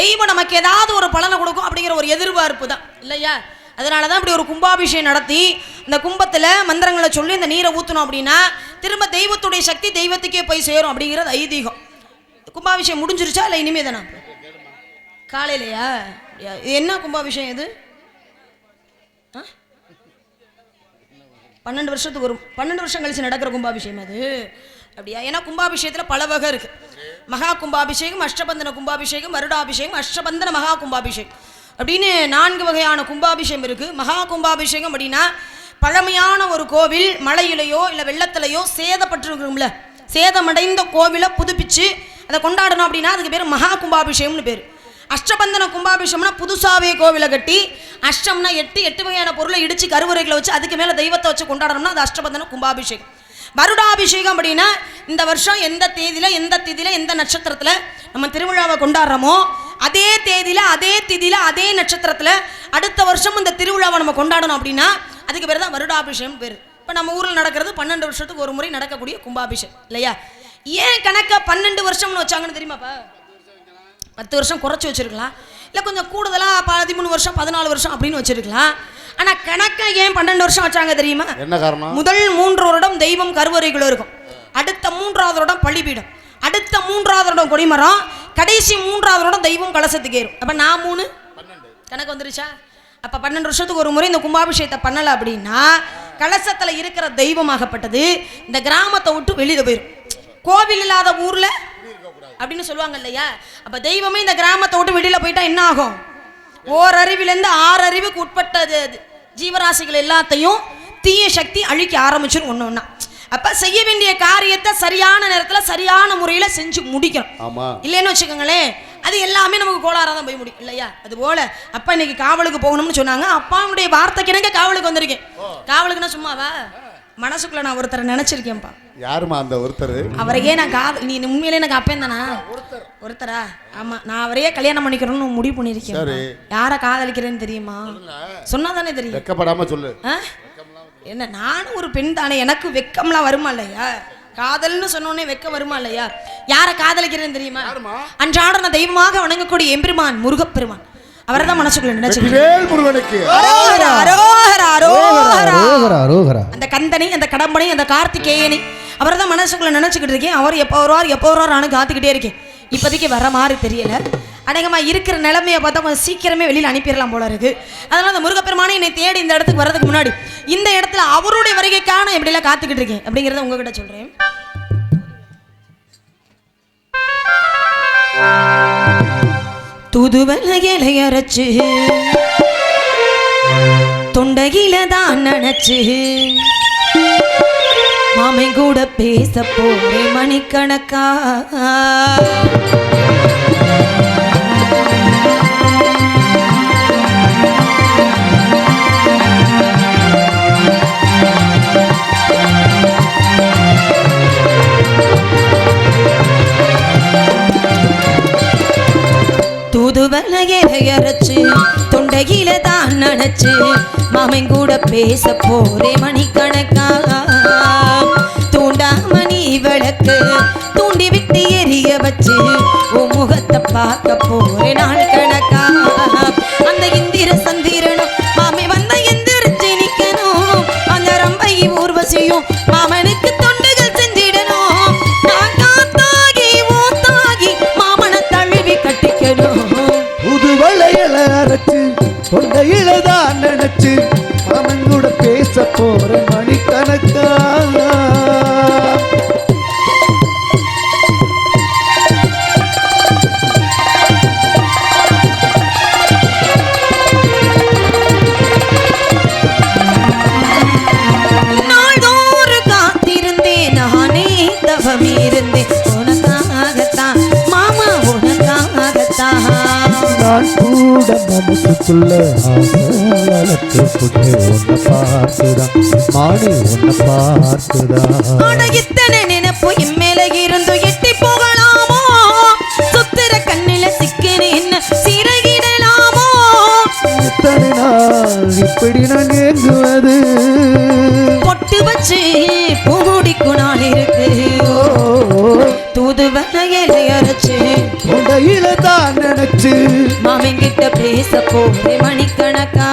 தெய்வம் நமக்கு ஏதாவது ஒரு பலனை கொடுக்கும் அப்படிங்கிற ஒரு எதிர்பார்ப்பு தான் இல்லையா? அதனாலதான் இப்படி ஒரு கும்பாபிஷேகம் நடத்தி இந்த கும்பத்துல மந்திரங்களை சொல்லி இந்த நீரை ஊத்தணும் அப்படின்னா திரும்ப தெய்வத்துடைய சக்தி தெய்வத்துக்கே போய் சேரும் அப்படிங்கிறது ஐதீகம். கும்பாபிஷேகம் முடிஞ்சிருச்சா இல்லை இனிமே தானா? காலையிலையா? என்ன கும்பாபிஷேகம் இது? 12 வருஷத்துக்கு ஒரு 12 வருஷம் கழிச்சு நடக்கிற கும்பாபிஷேகம் அது அப்படியா? ஏன்னா கும்பாபிஷேகத்தில் பல வகை இருக்கு. மகா கும்பாபிஷேகம், அஷ்டபந்தன கும்பாபிஷேகம், வருடாபிஷேகம், அஷ்டபந்தன மகா கும்பாபிஷேகம் அப்படின்னு 4 வகையான கும்பாபிஷேகம் இருக்கு. மகா கும்பாபிஷேகம் அப்படின்னா பழமையான ஒரு கோவில் மழையிலையோ இல்லை வெள்ளத்திலையோ சேதப்பட்டிருக்கும்ல, சேதமடைந்த கோவிலை புதுப்பிச்சு அதை கொண்டாடணும் அப்படின்னா அதுக்கு பேர் மகா கும்பாபிஷேகம்னு பேர். அஷ்டபந்தன கும்பாபிஷேகம்னா புதுசாவே கோவிலை கட்டி அஷ்டம்னா 8 வகையான பொருளை இடிச்சு கருவறைகளை வச்சு அதுக்கு மேலே தெய்வத்தை வச்சு கொண்டாடணும்னா அது அஷ்டபந்தன கும்பாபிஷேகம். வருடாபிஷேகம் அப்படின்னா இந்த வருஷம் எந்த தேதியில எந்த திதியில எந்த நட்சத்திரத்துல நம்ம திருவிழாவை கொண்டாடுறோமோ அதே தேதியில அதே திதியில அதே நட்சத்திரத்துல அடுத்த வருஷம் இந்த திருவிழாவை நம்ம கொண்டாடணும் அப்படின்னா அதுக்கு பேர் தான் வருடாபிஷேகம் பேர். இப்போ நம்ம ஊரில் நடக்கிறது 12 வருஷத்துக்கு ஒரு முறை நடக்கக்கூடிய கும்பாபிஷேகம் இல்லையா? ஏன் கணக்க 12 வருஷம்னு வச்சாங்கன்னு தெரியுமாப்பா? 10 வருஷம் குறைச்சி வச்சிருக்கலாம், இல்லை கொஞ்சம் கூடுதலாக 13 வருஷம் 14 வருஷம் அப்படின்னு வச்சிருக்கலாம். ஆனால் கணக்க ஏன் 12 வருஷம் வச்சாங்க தெரியுமா? என்ன காரணம்? முதல் 3 வருடம் தெய்வம் கருவறைக்குள்ள இருக்கும், அடுத்த 3வது வருடம் பள்ளிப்பீடம், அடுத்த 3வது வருடம் கொடிமரம், கடைசி 3வது வருடம் தெய்வம் கலசத்துக்கு ஏறும். அப்போ நான் 3 கணக்கு வந்துருச்சா? அப்போ 12 வருஷத்துக்கு ஒரு முறை இந்த கும்பாபிஷேகத்தை பண்ணலை அப்படின்னா கலசத்தில் இருக்கிற தெய்வமாகப்பட்டது இந்த கிராமத்தை விட்டு வெளியில் போயிடும். கோவில் இல்லாத ஊரில் அப்படின்னு சொல்லுவாங்க இல்லையா? அப்போ தெய்வமே இந்த கிராமத்தை விட்டு வெளியில் போயிட்டா என்ன ஆகும்? ஓரறிவிலேருந்து 6 அறிவுக்கு உட்பட்ட ஜீவராசிகள் எல்லாத்தையும் தீய சக்தி அழிக்க ஆரம்பிச்சிடும் ஒன்று ஒன்றா. அப்போ செய்ய வேண்டிய காரியத்தை சரியான நேரத்தில் சரியான முறையில் செஞ்சு முடிக்கணும். இல்லைன்னு வச்சுக்கோங்களேன் அது எல்லாமே நமக்கு கோளாறாக தான் போய் முடியும் இல்லையா? அது போல அப்பா இன்னைக்கு காவலுக்கு போகணும்னு சொன்னாங்க. அப்பாவுடைய வார்த்தைக்கு எனக்கு காவலுக்கு வந்திருக்கேன். காவலுக்குன்னா சும்மாவா? மனசுக்குள்ள நான் ஒருத்தரை நினைச்சிருக்கேன்ப்பா. யாருமா அந்த ஒருத்தர்? அவரையே நான் நீ உண்மையிலே எனக்கு அப்பேன் தானா? ஒருத்தரா? ஆமா, நான் அவரையே கல்யாணம் பண்ணிக்கிறோம்னு முடிவு பண்ணிருக்கேன். யாரை காதலிக்கிறேன்னு தெரியுமா? சொன்னா தானே தெரியும். வெக்கப்படாம சொல்லு. என்ன நானும் ஒரு பெண் தானே, எனக்கு வெக்கம்லாம் வருமா இல்லையா? காதல்னு சொன்னோடனே வெக்க வருமா இல்லையா? யாரை காதலிக்கிறேன்னு தெரியுமா? அன்றாட நான் தெய்வமாக வணங்கக்கூடிய எம்பெருமான் முருகப்பெருமான். அவர்தான் மனசுக்குள்ள நினைச்சிருக்கேன். அந்த கந்தனை, அந்த கடம்பனை, அந்த கார்த்திகேயனை அவர்தான் மனசுக்குள்ள நினைச்சுக்கிட்டு இருக்கேன். அவர் எப்போ வருவார் நானும் காத்துக்கிட்டே இருக்கேன். இப்போதைக்கு வர மாதிரி தெரியல. அநேகமா இருக்கிற நிலைமையை பார்த்தா கொஞ்சம் சீக்கிரமே வெளியில் அனுப்பிடலாம் போல இருக்கு. அதனால அந்த முருகப்பெருமானை என்னை தேடி இந்த இடத்துக்கு வர்றதுக்கு முன்னாடி இந்த இடத்துல அவருடைய வருகைக்கான எப்படிலாம் காத்துக்கிட்டு இருக்கேன் அப்படிங்கிறத உங்ககிட்ட சொல்றேன். தூதுவலையரைச்சு தொண்டையில தான் நினைச்சு மாமை கூட பேச போறே மணிக்கணக்கா. தூதுவலையரைச்சு தொண்டையில தான் நினைச்சு மாமன் கூட பேச போறே மணிக்கணக்கா. தூண்டாமணி விளக்கு தூண்டி விட்டு எரிய வச்சு உன் முகத்தை பார்க்க போறே நாள் கணக்கா. அந்த இந்திர சந்திரனும் மாமை வந்த எந்திரிச்சு நிக்கணும். அந்த ரம்பை ஊர்வசியும் மாமனுக்கு தொண்டுகள் செஞ்சிடணும். நான் காத்தாகி ஊத்தாகி மாமனை தழுவி கட்டிக்கணும். புதுவளையல அரைச்சு தொண்டையில தான் நினைச்சு மாமன் கூட பேச போற மணிக்கணக்கா. நான் கூட மனசுக்குள்ள ஆசை வளர்த்து புட்டு உன்னை பார்த்துதான் மானே உன்னை பார்த்துதான். ஆனா இத்தனை நினைப்பு இம்மேல இருந்து எட்டி போகலாமோ சுத்திர கண்ணில சிக்கினு என்ன சிறகிடலாமோ எத்தனை நாள் இப்படி நான் ஏங்குவது பொட்டு வச்சு பூமுடிக்கும் நாள் இருக்கு தூதுவளையலை அரைச்சு உடையில தான் நினைச்சு மாமன் கிட்ட பேச போறே மணிக்கணக்கா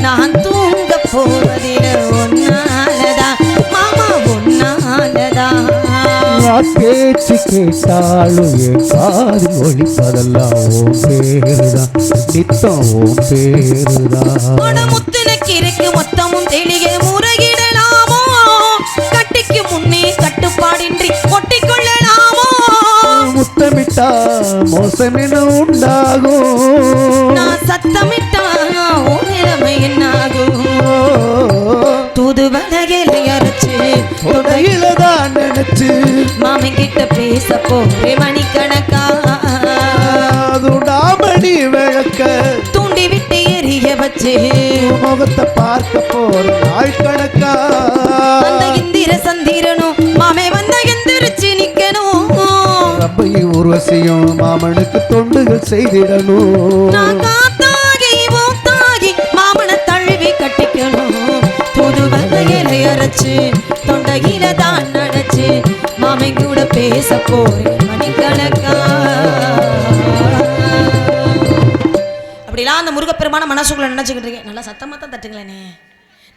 நான் தூங்க போவதில ஒன்னாலதான் மாமா ஒன்னாலதான் பேச்சு கேட்டாலும் என் காதில் ஒழிப்பதெல்லாம் ஓம் பேருதான் நித்தம் ஓம் பேருதான். முத்துனக்கு இருக்கு மொத்தமும் தெளிய முறையிடலாமோ கட்டிக்கு முன்னே கட்டுப்பாடின்றி ஒட்டிக்கொள்ளலாமோ முத்தமிட்டா மோசமென உண்டாகும் நான் சத்தமிட்டா நிலைமை என்னாகும் தூதுவளையலை அரைச்சு உடையில தான் நினைச்சு மாமன் கிட்ட பேச போறே மணிக்கணக்கா மணி விளக்க தூண்டி விட்டு எரிய வச்சு முகத்தை பார்க்க போற நாள் கணக்கா அந்த இந்திர சந்திரனும் மாமே வந்த எந்திரிச்சு நிக்கணும் ரப்பை ஊர்வசியும் மாமனுக்கு தொண்டுகள் செய்திடணும் நான் காத்தாகி மூத்தாகி மாமனை தழுவி கட்டிக்கணும் தூதுவளையலை அரைச்சு தொண்டையில தான் நினைச்சு மாமன் கூட பேச போறேன் மணிக்கணக்கா அப்படிலாம் அந்த முருகப்பெருமான மனசுக்குள்ள நினைச்சுக்கிட்டு இருக்கேன். நல்லா சத்தமாக தான் தட்டுங்களேனே.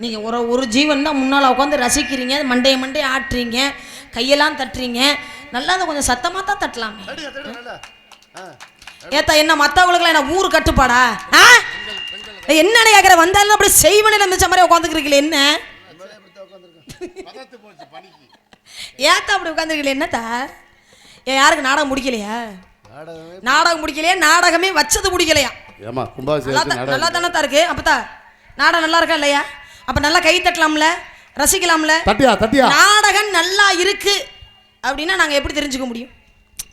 நீங்கள் ஒரு ஜீவன் தான் முன்னால் உட்காந்து ரசிக்கிறீங்க, மண்டையை ஆட்டுறீங்க, கையெல்லாம் தட்டுறீங்க. நல்லா அதை கொஞ்சம் சத்தமாக தான் தட்டலாமே. ஏத்தா என்ன மற்றவங்களுக்குலாம் என்ன ஊர் கட்டுப்பாடா? என்னன்னு கேட்குற வந்தாலும் அப்படி செய்வனில் மிச்ச மாதிரி உட்காந்துக்கிறீங்களே என்ன ஏத்தா அப்படி உட்காந்துருக்கீங்களே என்னத்தா? ஏன் யாருக்கு நாடகம் முடிக்கலையா? நாடகம் முடிக்கலையா? நாடகமே வச்சது முடிக்கலையா? நல்லா தானே தான் இருக்கு. அப்பதா நாடகம் நல்லா இருக்கா இல்லையா? அப்ப நல்லா கை தட்டலாம்ல, ரசிக்கலாம்ல. நாடகம் நல்லா இருக்கு அப்படின்னா நாங்க எப்படி தெரிஞ்சுக்க முடியும்?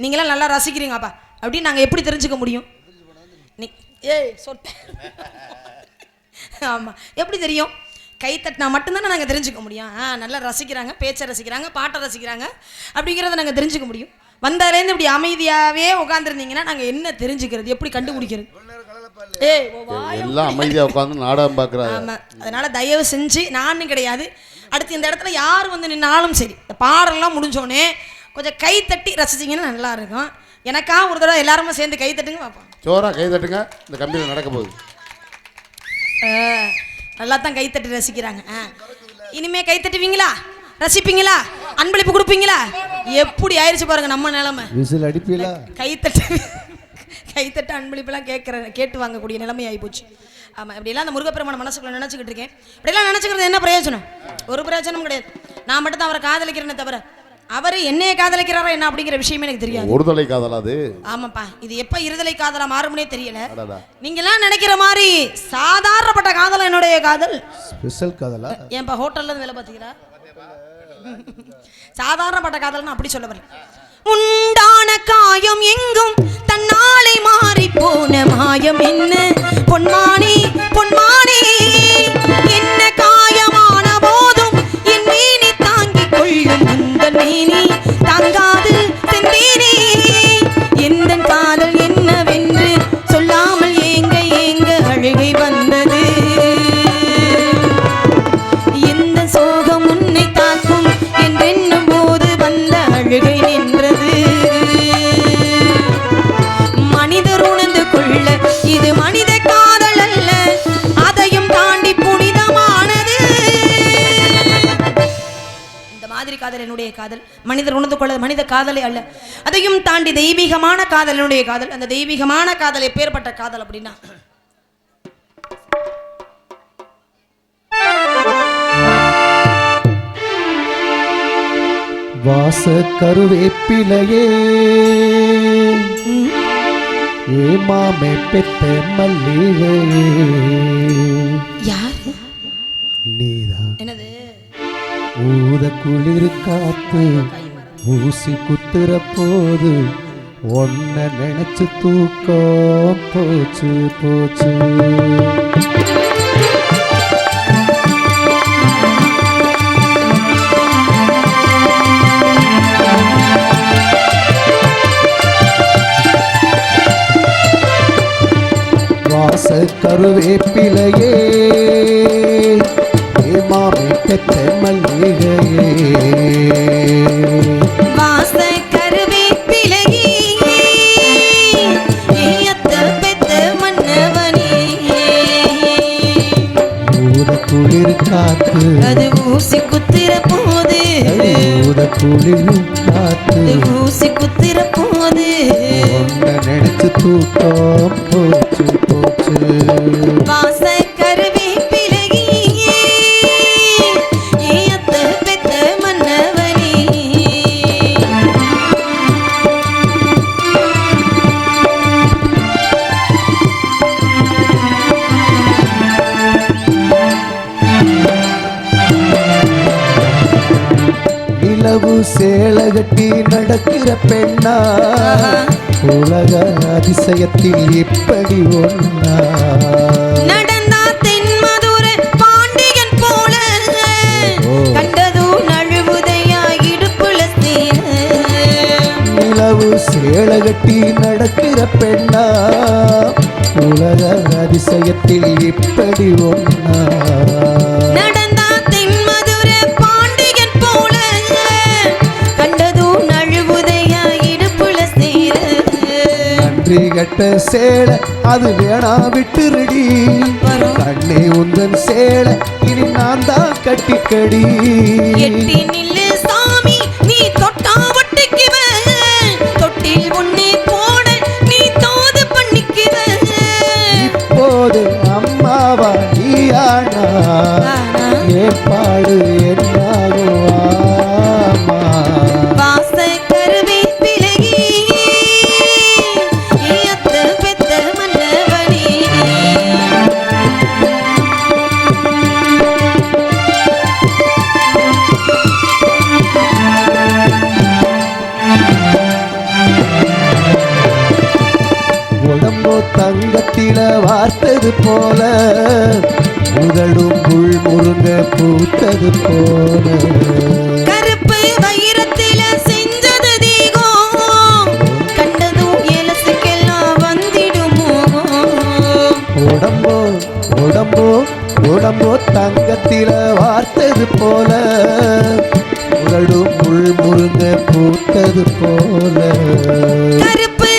நீங்களாம் நல்லா ரசிக்கிறீங்கப்பா அப்படின்னு நாங்க எப்படி தெரிஞ்சுக்க முடியும்? ஏய் சொட்ட ஆமா எப்படி தெரியும்? கை தட்டினா மட்டும்தானே நாங்கள் தெரிஞ்சுக்க முடியும். நல்லா ரசிக்கிறாங்க, பேச்சை ரசிக்கிறாங்க, பாட்டை ரசிக்கிறாங்க அப்படிங்கிறத நாங்கள் தெரிஞ்சுக்க முடியும். வந்தாலேருந்து இப்படி அமைதியாகவே உட்காந்துருந்தீங்கன்னா நாங்கள் என்ன தெரிஞ்சுக்கிறது, எப்படி கண்டுபிடிக்கிறது? எல்லாம் அமைதியாக உட்காந்து நாடகம் பார்க்குறாங்க. ஆமாம், அதனால தயவு செஞ்சு நானும் கிடையாது, அடுத்து இந்த இடத்துல யார் வந்து நின்னாலும் சரி, இந்த பாடலாம் முடிஞ்சோடனே கொஞ்சம் கை தட்டி ரசிச்சிங்கன்னா நல்லா இருக்கும். எனக்கா ஒரு தடவை எல்லாருமே சேர்ந்து கை தட்டுங்க பார்ப்போம். சோறா கை தட்டுங்க, இந்த கம்பியில் நடக்க போகுது. நல்லா தான் கை தட்டி ரசிக்கிறாங்க. இனிமே கை தட்டுவீங்களா? ரசிப்பீங்களா? அன்பளிப்பு கொடுப்பீங்களா? எப்படி ஆயிடுச்சு பாருங்க நம்ம நிலைமை. விசில் அடிப்பீங்களா? கைத்தட்டு அன்பளிப்பெல்லாம் கேட்டு வாங்கக்கூடிய நிலைமை ஆகிப்போச்சு. ஆமாம், இப்படிலாம் அந்த முருகப்பெருமான மனசுக்குள்ள நினச்சிக்கிட்டு இருக்கேன். இப்படிலாம் நினச்சிக்கிறது என்ன பிரயோஜனம்? ஒரு பிரயோஜனமும் கிடையாது. நான் மட்டும் தான் அவரை காதலிக்கிறேன்னு தவிர அவர் என்னைய காதலிக்கிறாரா என்ன அப்படிங்கிற விஷயமே எனக்கு தெரியாது. ஒருதலை காதலா அது? ஆமாப்பா, இது எப்ப இருதலை காதலா மாறும்னே தெரியல. நீங்கெல்லாம் நினைக்கிற மாதிரி சாதாரணப்பட்ட காதல் என்னுடைய காதல். ஸ்பெஷல் காதலா? ஏன்பா ஹோட்டல்ல இருந்து வேலை பார்த்தீங்களா? சாதாரணப்பட்ட காதல்னு அப்படி சொல்ல வரல. உண்டான காயம் எங்கும் தன்னாலே மாறி போன மாயம் என்ன பொன்மானே பொன்மானே, என்ன காயமான போதும் என் மேனி தாங்கிக் கொள்ளும் உந்தன் மேனி தாங்காது செந்தேனே, எந்த காதல் என்னவென்று சொல்லாமல் ஏங்க ஏங்க அழுகை வந்தது, எந்த சோகம் உன்னை தாக்கும் என்றென்னும் போது வந்த அழுகை நின்றது. மனிதர் உணர்ந்து கொள்ள இது மனித காதல் அல்ல, அதையும் தாண்டி புனிதமானது. இந்த மாதிரி காதல் என்னுடைய காதல். மனிதர் உணர்ந்து கொள்ள மனித காதலே அல்ல, அதையும் தாண்டி தெய்வீகமான காதல் என்னுடைய காதல். அந்த தெய்வீகமான காதல் எப்பேற்பட்ட காதல் அப்படின்னா, வாச கருவேப்பிலையே ஏமாமே பெத்த மல்லிகையே யார் நீதான் என்னது ஊத குளிர் காத்து ஊசி குத்துற போது ஒன்ன நினைச்சு தூக்கம் போச்சு போச்சு வாச கருவேப்பிலையே ஏமாமே பெத்த மல்லிகையே வாச கருவேப்பிலையே ஏத்த பெத்த மன்னவனே ஊத குளிர் காத்து அது ஊசி குத்திர போது ஊத குளிர் காத்து அது ஊசி குத்திர போது ஒன்ன நினைச்சு தூக்கம் போச்சு போச்சு வாச கருவேப்பிலையே ஏத்த பெத்த மன்னவனே நிலவு சேலை கட்டி நடக்கிற பெண்ணா உலக அதிசயத்தில் எப்படி ஒன்னா நடந்தா தென்மதுர பாண்டியன் போல கண்டது நழுவுதையா இடுப்புல சேர நிலவு சேலை கட்டி நடக்கிற பெண்ணா உலக அதிசயத்தில் எப்படி ஒன்னா நடந்தா தென்மதுர பாண்டியன் போல கண்டது நழுவுதையா இடுப்புல சேர நன்றி கட்ட சேலை அது வேணா விட்டுருடி வரும் கண்ணே உந்தன் சேலை இனி நான் தான் கட்டிக்கடி எட்டி நில்லு சாமி நீ தொட்டா ஒட்டிக்குவ தொட்டில் ஒண்ணே போட நீ தோது பண்ணிக்குவ இப்போது அம்மாவா நீயானா ஏற்பாடு என்னாகும் ஆமா வாச கருவேப்பிலையே ஏத்த பெத்த மன்னவனே உடம்போ தங்கத்தில வார்த்தது போல உதடும் புல் முருங்க பூத்தது போல கருப்பு வைரத்தில செஞ்சது தீகம் கண்டதும் எலசுக்கெல்லாம் வந்திடுமோ உடம்போ உடம்போ உடம்போ தங்கத்தில வார்த்தது போல உதடும் புல் முருங்க பூத்தது போல கருப்பு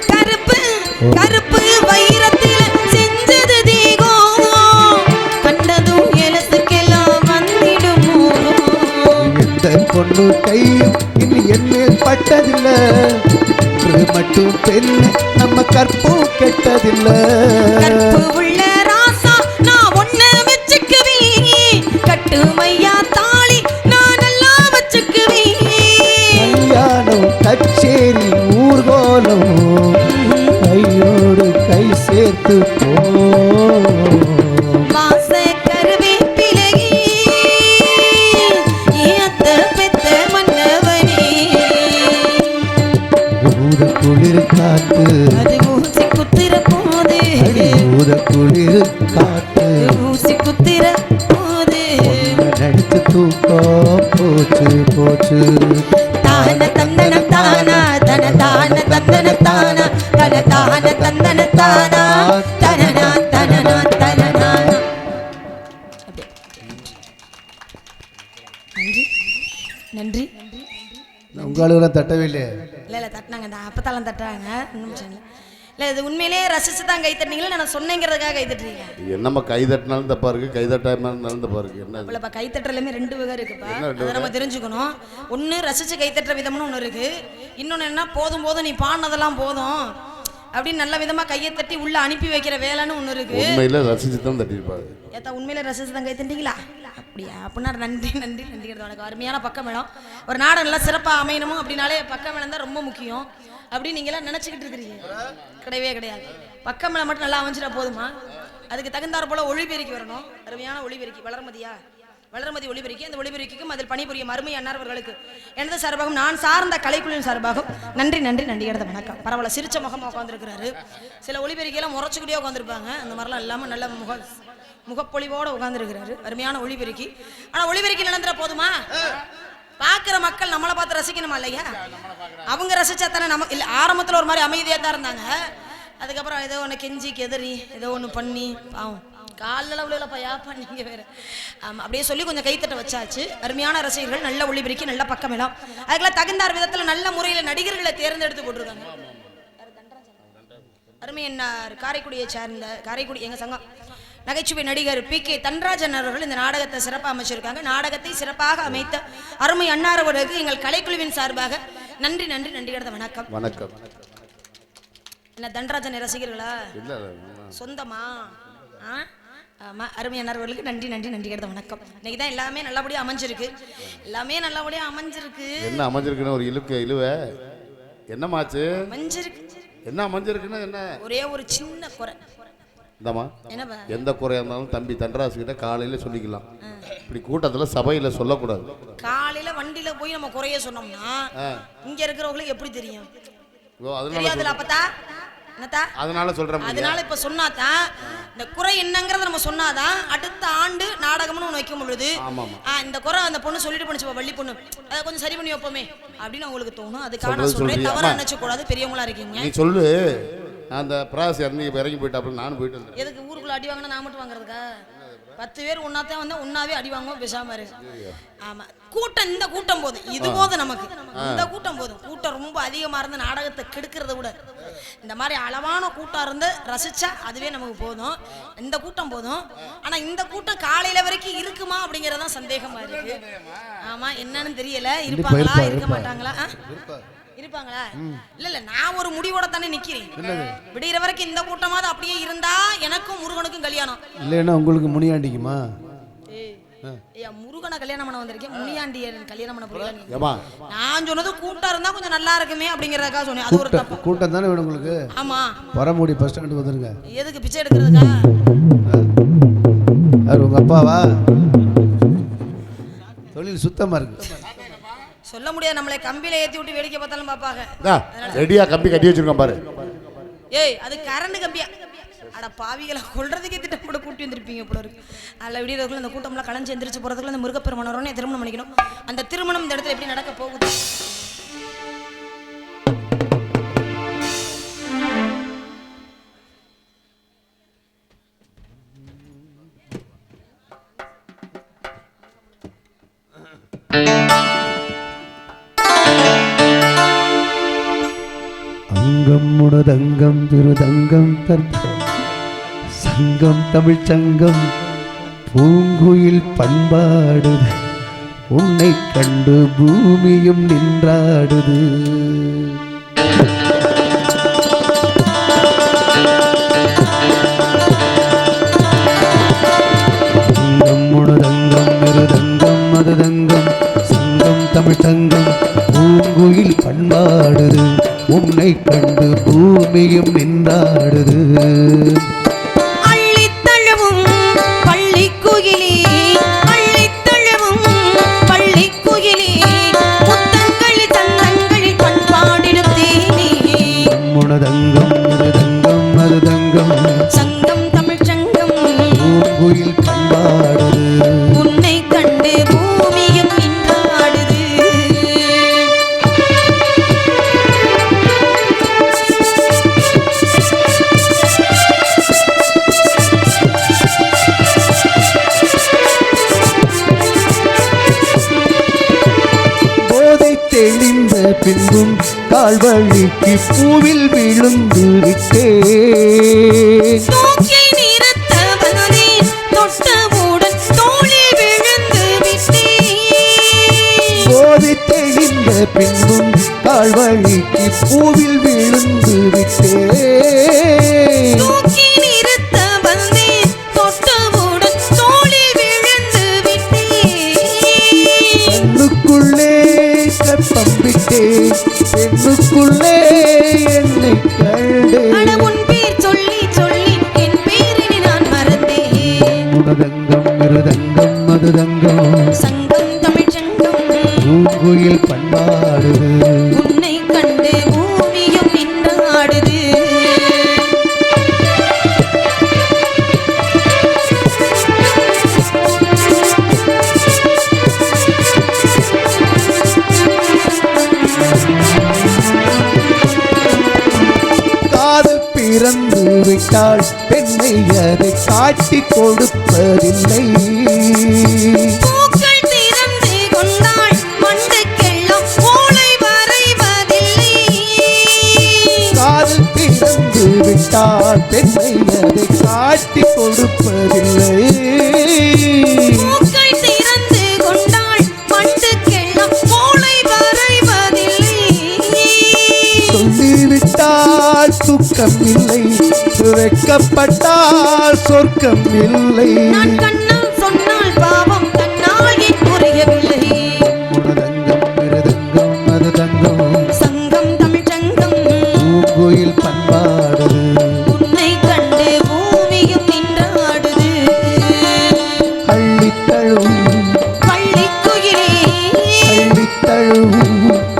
கருப்பு கருப்பு வைரத்தில செஞ்சது தீகம் கண்டதும் எலசுக்கெல்லாம் வந்திடுமோ எந்த பொண்ணு கையும் இனி என் மேல் பட்டதில்ல ஒன்று மட்டும் பெண்ணு நம்ம கற்பும் கெட்டதில்ல கற்பு உள்ள ராசா நான் ஒண்ணு வச்சுக்குவேன் கட்டுமையா தாலி நான் நல்லா வச்சுக்குவேன் கல்யாணம் கச்சேரி ஊர்கோலம் கையோடு கை சேர்த்து போ வாச கருவேப்பிலையே ஏத்த பெத்த மன்னவனே ஊத குளிர் காத்து அது ஊசி குத்திர போது அடி ஊத குளிர் காத்து ஊசி குத்திர போது ஒன்ன நடிச்சு தூக்கம் போச்சு போச்சு தான தந்தன தானா தன தான தந்தன தானா தன தான தந்தன தானா தனனா தனனா தனனா நன்றி நன்றி உங்களுக்கு தட்டவே இல்லையே இல்லை தட்டினாங்க இந்த அப்பத்தாலும் தட்டுறாங்க ஒன்றும் பிரச்சனை இல்லை இல்லை இது உண்மையிலேயே ரசிச்சு தான் கை தட்டினீங்களா நான் சொன்னேங்கிறதுக்காக கை தட்டுறீங்க என்னம்மா கை தட்டினாலும் தப்பா இருக்கு, கை தட்டாம இருந்தாலும் தப்பா இருக்கு. என்ன இது? இல்லைப்பா கை தட்டுறதுலையுமே ரெண்டு வகை இருக்குப்பா. என்ன ரெண்டு அதை நம்ம தெரிஞ்சுக்கணும். ஒன்று ரசிச்சு கை தட்டுற விதம்னு ஒன்று இருக்கு, இன்னொன்று என்ன போதும் போதும் நீ பாடினதெல்லாம் போதும் அப்படின்னு நல்ல விதமா கையை தட்டி உள்ள அனுப்பி வைக்கிற வேலைன்னு ஒண்ணு இருக்கு. உண்மையில ரசிச்சு தான் தட்டிருப்பாரு. ஏத்தா உண்மையில ரசிச்சு தான் கை தட்டிங்களா? அப்படியா? அப்படின்னா நன்றி நன்றி நன்றி. உனக்கு அருமையான பக்கம் மேளம். ஒரு நாடகம் நல்லா சிறப்பாக அமையணும் அப்படின்னாலே பக்கம் மேளம் தான் ரொம்ப முக்கியம் அப்படின்னு நீங்களாம் நினச்சிக்கிட்டு இருக்கிறீங்க. கிடையவே கிடையாது. பக்கம் மேளம் மட்டும் நல்லா அமைஞ்சிட்டா போதுமா? அதுக்கு தகுந்தாற் போல ஒளிபெருக்கி வரணும். அருமையான ஒளிபெருக்கி வளர்மதி ஒளிபெருக்கி. அந்த ஒளிபெருக்கிக்கும் அதில் பணிபுரியும் அருமை அன்னார்வர்களுக்கு எனது சார்பாகவும் நான் சார்ந்த கலைக்குழுவின் சார்பாகவும் நன்றி நன்றி நன்றி. இடத்த வணக்கம். பரவாயில்ல, சிரிச்ச முகமாக உட்காந்துருக்கிறாரு. சில ஒளிபெருக்கியெல்லாம் முறைச்சுக்கிட்டே உட்காந்துருப்பாங்க. அந்த மாதிரிலாம் இல்லாமல் நல்ல முகப்பொழிவோடு உட்காந்துருக்கிறாரு. அருமையான ஒளிபெருக்கி. ஆனால் ஒளிபெருக்கி நடந்துட போதுமா? பார்க்குற மக்கள் நம்மளை பார்த்து ரசிக்கணுமா இல்லையா? அவங்க ரசிச்சா தானே நம்ம. இல்லை, ஆரம்பத்தில் ஒரு மாதிரி அமைதியாக தான் இருந்தாங்க. அதுக்கப்புறம் ஏதோ ஒன்று கெஞ்சி கெதறி ஏதோ ஒன்று பண்ணி பாவம் காலில் அவ்வளோப்பா யாப்பா நீங்கள் வேறு. ஆமாம், அப்படியே சொல்லி கொஞ்சம் கைத்தட்ட வச்சாச்சு. அருமையான ரசிகர்கள், நல்ல ஒளிபெருக்கி, நல்ல பக்கமெல்லாம். அதுக்கெல்லாம் தகுந்தார் விதத்தில் நல்ல முறையில் நடிகர்களை தேர்ந்தெடுத்து போட்டிருக்காங்க. அருமை என்னார் காரைக்குடியை சேர்ந்த காரைக்குடி எங்கள் சங்கம் நகைச்சுவை நடிகர் PK தன்ராஜன் அவர்கள் இந்த நாடகத்தை சிறப்பாக அமைச்சிருக்காங்க. நாடகத்தை சிறப்பாக அமைத்த அருமை அன்னாரவர்களுக்கு எங்கள் கலைக்குழுவின் சார்பாக நன்றி நன்றி நன்றி. கடந்த வணக்கம். வணக்கம். என்ன தன்ராஜன் ரசிகர்களா? சொந்தமா? ஆமா, அருமை அன்னாரவர்களுக்கு நன்றி நன்றி நன்றி. கடந்த வணக்கம். இன்னைக்கு தான் எல்லாமே நல்லபடியாக அமைஞ்சிருக்கு. எல்லாமே நல்லபடியாக அமைஞ்சிருக்கு. என்ன அமைஞ்சிருக்குன்னு ஒரு இழுவை என்னமாச்சு? அமைஞ்சிருக்கு. என்ன அமைஞ்சிருக்குன்னா என்ன? ஒரே ஒரு சின்ன குறை. எந்த குறையா இருந்தாலும் தம்பி தண்டராசு கிட்ட காலையில சொல்லிக்கலாம். இப்படி கூட்டத்துல சபையில சொல்லக்கூடாது. காலையில வண்டியில போய் நம்ம குறைய சொன்னோம்னா இங்க இருக்கிறவங்களுக்கு எப்படி தெரியும்? அதனால சொல்றேன். அதனால இப்ப சொன்னாதான் இந்த குறை என்னங்கறத நம்ம சொன்னாதான் அடுத்த ஆண்டு நாடகம்னு ஒண்ணு வைக்கும் பொழுது இந்த குறை அந்த பொண்ணு சொல்லிட்டு போனுச்சு, வள்ளி பொண்ணு, அதை கொஞ்சம் சரி பண்ணி வைப்போமே அப்படின்னு உங்களுக்கு தோணும். அதுக்காக நான் சொல்றேன், தவறா நினைச்ச கூடாது. பெரியவங்களா இருக்கீங்க, நீ சொல்லு. அந்த பிராஸ் இறங்கி போயிட்டா நானும் போயிட்டு வந்தேன். எதுக்கு ஊருக்குள்ள அடி வாங்கினா நான் மட்டும் வாங்குறதுக்கா? 10 பேர் ஒன்னாத்தான் வந்தா ஒன்னாவே அடி வாங்குவோம், பேசாம இருக்கு. ஆமா, கூட்டம் இந்த கூட்டம் போதும், இது போதும் நமக்கு. இந்த கூட்டம் போதும். கூட்டம் ரொம்ப அதிகமா இருந்து நாடகத்தை கெடுக்கிறத விட இந்த மாதிரி அளவான கூட்டம் இருந்து ரசிச்சா அதுவே நமக்கு போதும். இந்த கூட்டம் போதும். ஆனா இந்த கூட்டம் காலையில வரைக்கும் இருக்குமா அப்படிங்கறதான் சந்தேகமா இருக்கு. ஆமா, என்னன்னு தெரியல. இருப்பாங்களா இருக்க மாட்டாங்களா? இருப்பாங்களா? இல்ல நான் ஒரு முடிவோட தானே நிக்கிறேன். விடிகிற வரைக்கும் இந்த கூட்டமாவது அப்படியே இருந்தா எனக்கும் முருகனுக்கும் கல்யாணம். இல்லைன்னா உங்களுக்கு முனியாண்டிக்குமா? முருகனை கல்யாணம் பண்ண வந்திருக்கேன், முனியாண்டிய கல்யாணம் பண்ண போறீங்க. நான் சொன்னது கூட்டம் இருந்தா கொஞ்சம் நல்லா இருக்குமே அப்படிங்கறதுக்காக சொன்னேன். அது ஒரு தப்பு. கூட்டம் தானே வேணும் உங்களுக்கு? ஆமா, பரமுடி பஸ் ஸ்டாண்ட் வந்துருங்க. எதுக்கு பிச்சை எடுக்கிறதுக்கா? உங்க அப்பாவா? தொழில் சுத்தமா இருக்கு. சொல்ல முடியாது, நம்மளை கம்பியில ஏத்தி விட்டு வேடிக்கை பார்த்தாலும் பாப்பாங்க. ரெடியா கம்பி கட்டி வச்சிருக்கோம் பாரு. ஏய், அது கரண்ட் கம்பியா? அட பாவிகளை கொல்றதுக்கே திட்டம் கூட கூட்டி வந்திருப்பீங்க போல இருக்கு. அதில் விடியறதுக்குள்ள அந்த கூட்டம்லாம் கலைஞ்சு எந்திரிச்சு போறதுக்குள்ள அந்த முருகப்பெருமான் வரணும், திருமணம் பண்ணிக்கணும். அந்த திருமணம் இந்த இடத்துல எப்படி நடக்க போகுது? அங்கம் முனதங்கம் திருதங்கம் சங்கம் தமிழ் சங்கம் பூங்குயில் பண்பாடுது, உன்னை கண்டு பூமியும் நின்றாடுது. அங்கம் முனதங்கம் திருதங்கம் மதுதங்கம் சங்கம் தமிழ் சங்கம் பூங்குயில் பண்பாடுது, உன்னை கண்டு பூமியும் நின்றாடுது. அள்ளித்தழுவும் பள்ளிக்குயிலே, அள்ளித்தழுவும் பள்ளிக்குயிலே, முத்தங்களில் தந்தங்களில் பண்பாடிடும் தேனே. முனதங்கம் மிருதங்கம் மருதங்கம் சங்கம் தமிழ் சங்கம் பூங்குயில் பண்பாடுது, உன்னை கண்டு பூமியும் நின்றாடுது. தெளிந்த பின்பும் கால்வழிக்கு பூவில் விழுந்து விட்டேன். போதை தெளிந்த பின்பும் தாழ்வழிக்கு பூவில் விழுந்து விட்டேன். தூக்கி நிறுத்த வந்தேன் தொட்டவுடன் தோளில் விழுந்து விட்டேன். கண்ணுக்குள்ளே கற்பம் விட்டேன், பெண்ணுக்குள்ளே என்னை கண்டேன். உன் பேர் சொல்லி சொல்லி என் பேரினை நான் மறந்தேன். உனதங்கம் மிருதங்கம் மதுதங்கம் சங்கம் தமிழ் சங்கம் பூங்குயில் பண்பாடுது. உன்னை கண்டு பூமியும் நின்றாடுது. காதல் பிறந்து விட்டால் பெண்ணை அதை காட்டி கொடுப்பதில்லை. பூக்கள் திறந்து கொண்டாள் மண்டுக்கெல்லாம் ஓலை வரைவதில்லை. காதல் பிறந்து விட்டால் பெண்ணை அதை காட்டி கொடுப்பதில்லை. பூக்கள் திறந்து கொண்டாள் மண்டுக்கெல்லாம் ஓலை வரைவதில்லை. சொல்லிவிட்டால் துக்கம் இல்லை, சுரைக்கப்பட்டால் சொர்க்கம் இல்லை. நான் கண்ணால் சொன்னால் பாவம் தன்னால் என் புரியவில்லை. உனதங்கம் மிருதங்கம் மதுதங்கம் சங்கம் தமிழ் சங்கம் பூங்குயில் பண்பாடுது. உன்னை கண்டு பூமியும் நின்றாடுது. அள்ளித்தழும் பள்ளிக்குயிலே அள்ளித்தழும்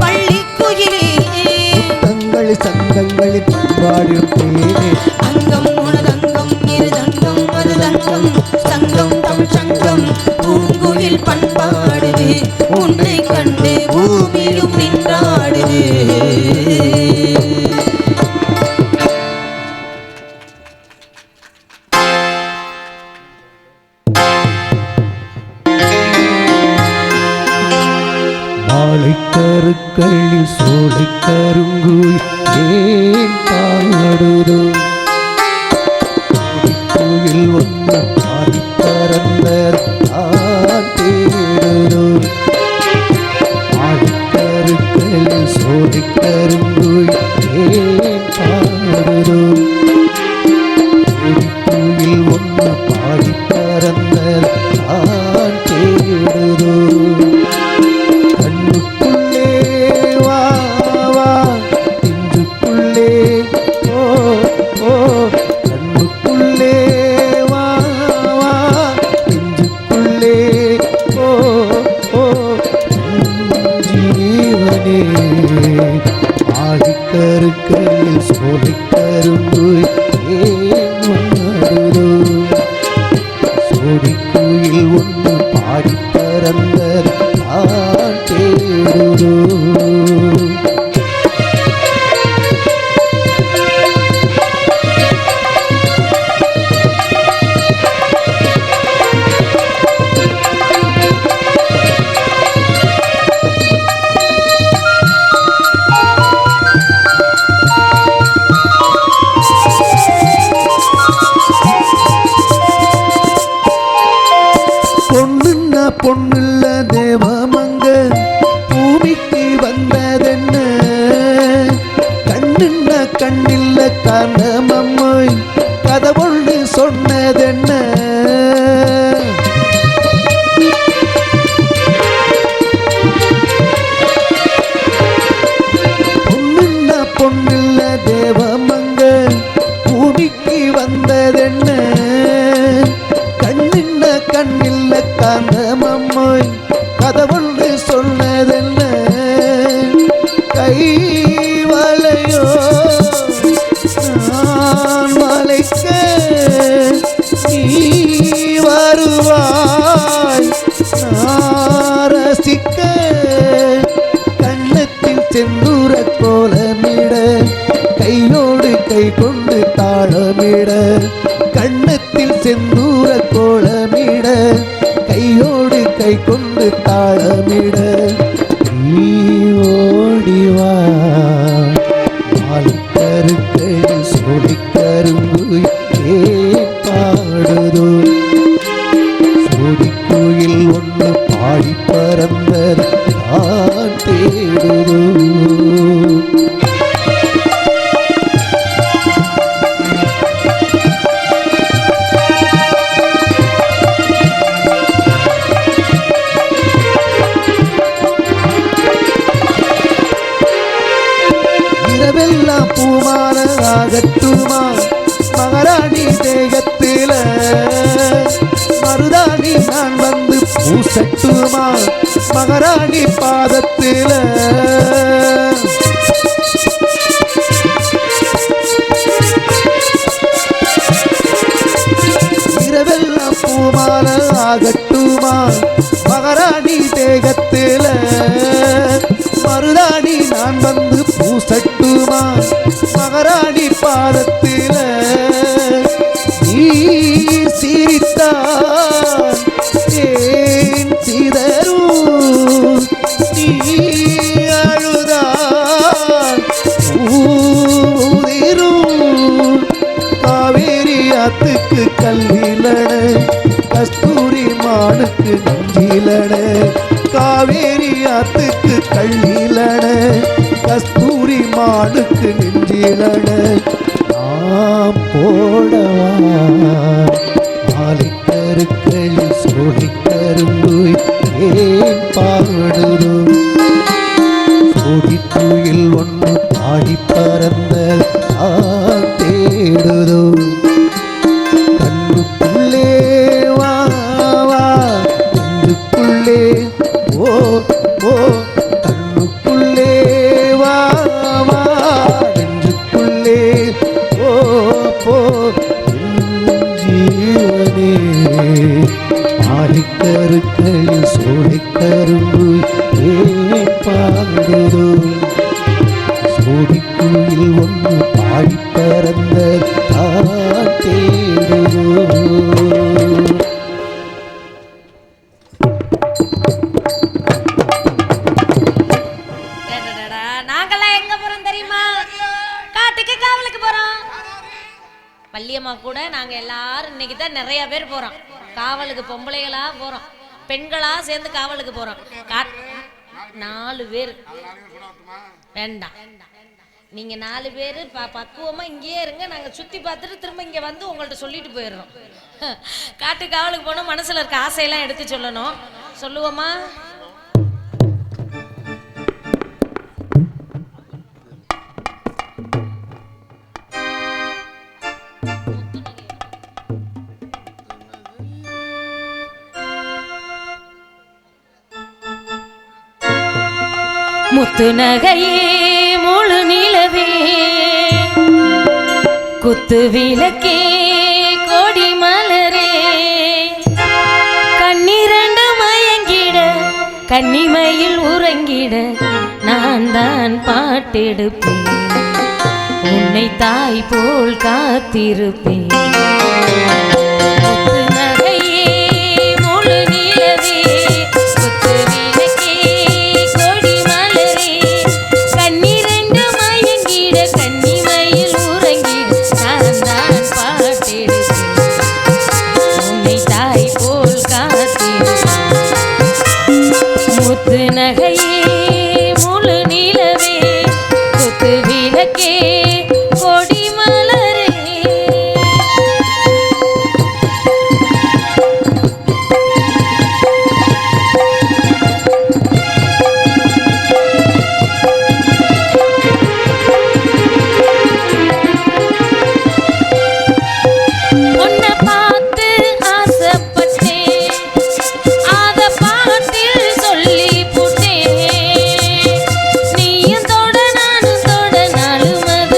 பள்ளிக்குயிலே தங்கள் சங்கங்களில் பண்பாடிருப்பேனே. அங்கம் உனதங்கம் இருதங்கம் மதுதங்கம் சங்கம் தமிழ் சங்கம் பூங்குயில் பண்பாடுது. உன்னை கண்டு பூமியும் நின்றாடுது. மாலைக்கருக்களில் சோலை கருங்குயில் ஏன் பாடுதோ. கோயில் ஒன்று பாடி பறந்த நான் தேடுதோ. மாலைக்கருக்களில் சோலை கருங்குயில் ஏன் பாடுதோ. கோயில் ஒன்று பாடி பறந்த நான் தேடுதோ. கண்ணுக்குள்ளே வா வா நெஞ்சுக்குள்ளே ஓ ஓ. கண்ணுக்குள்ளே வா வா நெஞ்சுக்குள்ளே ஓ ஓ. ஜீவனே ஆதிக்கருக்கையில் சோலை கரும்பு ஏன் வந்ததோ. சோடிக்குயில் ஒன்று பாடி பறந்த நான் தேடுதோ. பொண்ணுன்னா பொண்ணுள்ள தேவமங்க பூமிக்கு வந்ததென்ன. கண்ணுன்னா கண்ணில்ல காரணமம்மை கதவொள்ளு சொன்னதென்ன. பொண்ணுன்னா பொண்ணுள்ள தேவமங்க பூமிக்கு வந்ததென்ன. கண்ணின்ன கண்ணில்ல காரணமம்மை கதவொன்று சொன்னதென்ன. கைவளையோ நான் மலைக்க நீ வருவாய் நான் ரசிக்க. கண்ணத்தில் செந்தூர கோலமிட கையோடு கை கொண்டு தாளமிட. கண்ணத்தில் செந்தூர கோலமிட கையோடு கை கொண்டு தாளமிட. நீ ஓடிவா மாலைக்கருக்களில் சோலை கரும்பு ஏன் பாடுதோ. சோடிக்குயில் ஒன்று பாடி பறந்த நான் தேடுதோ. இரவெல்லாம் பூமால ஆகட்டுமா மகாராணி தேகத்தில மருதாணி நான் வந்து பூசட்டுமா மகாராணி பாதத்தில இரவெல்லாம் பூமால ஆகட்டுமா மகாராணி தேகத்தில மருதாணி நான் வந்து பூசட்டுமா மகாராணி பாதத்தில நீ சிரித்தான் ஏன் சிதறும் நீ அழுதான் ஊதிரும் காவேரி ஆத்துக்கு கல்லிலட கஸ்தூரி மானுக்கு நெஞ்சிலட காவேரி ஆத்துக்கு கல்லிலட கஸ்தூரி மானுக்கு நெஞ்சிலட நாம் போடவா மாலிக்கருக்களில் சோழிக்கரும்பு ஏன் பாடுதோ சோழிக்குயில் ஒன்று பாடி பறந்த தேடுதோ கண்ணுக்குள்ளே வா வா நெஞ்சுக்குள்ளே ஓ ஓ கண்ணுக்குள்ளே வா வா நெஞ்சுக்குள்ளே ஓ போ ஜீவனே ஆடிக்கருக்களில் சோழிக்கரும்பு ஏன் பாடுதோ சோடிக்குயில் ஒன்று பாடி பறந்த தேடுதோ. நாங்கெல்லாம் எங்க போறோம் தெரியுமா? காட்டுக்கு காவலுக்கு போறோம். பள்ளியம்மா கூட நாங்க எல்லாரும் இன்னைக்கு தான் நிறைய பேர் போறோம் காவலுக்கு. பொம்பளைகளா போறோம், பெண்களா சேர்ந்து காவலுக்கு போறோம். 4 பேர் வேண்டாம், நீங்க 4 பேர் பக்குவமா இங்கேயே இருங்க. நாங்க சுத்தி பார்த்துட்டு திரும்ப இங்க வந்து உங்கள்ட்ட சொல்லிட்டு போயிடுறோம். காட்டு காவலுக்கு போனோம், மனசுல இருக்க ஆசையெல்லாம் எடுத்து சொல்லணும். சொல்லுவோமா? முத்து நகையே முழு நிலவே குத்து விளக்கே கொடி மலரே கண்ணிரண்டு மயங்கிட கன்னிமையில் உறங்கிட நான் தான் பாட்டெடுப்பேன், உன்னை தாய் போல் காத்திருப்பேன். முத்து நகையே முழு நிலவே குத்து விளக்கே கொடி மலரே கண்ணிரண்டு மயங்கிட கன்னிமையில் உறங்கிட நான் தான் பாட்டெடுப்பேன், உன்னை தாய் போல் காத்திருப்பேன். முத்து நகையே முழு நிலவே குத்து விளக்கே கொடி மலரே. உன்னை பார்த்து ஆசைப்பட்டேன், அத பாட்டில் சொல்லி புட்டேன். நீயும் தொட நானும் தொட நாளும் அது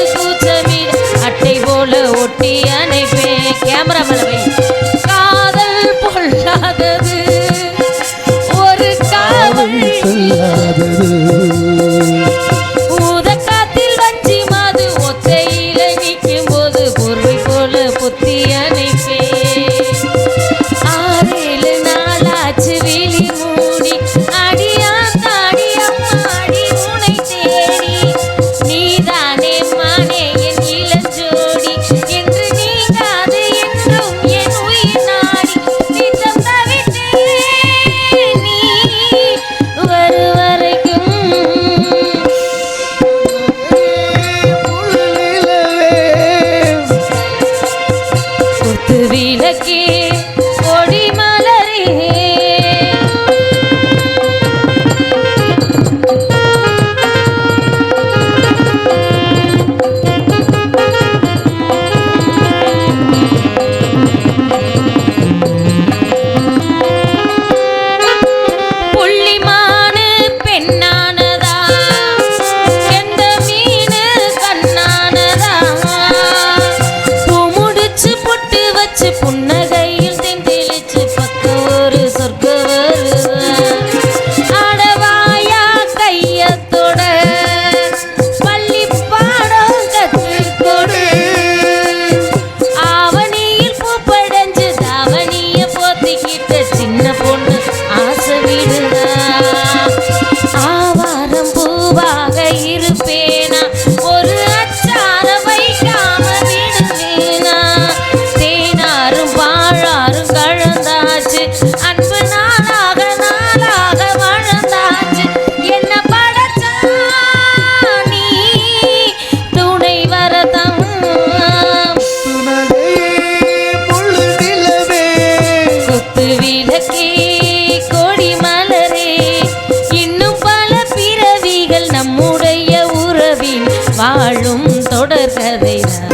தொடர்கதைதான்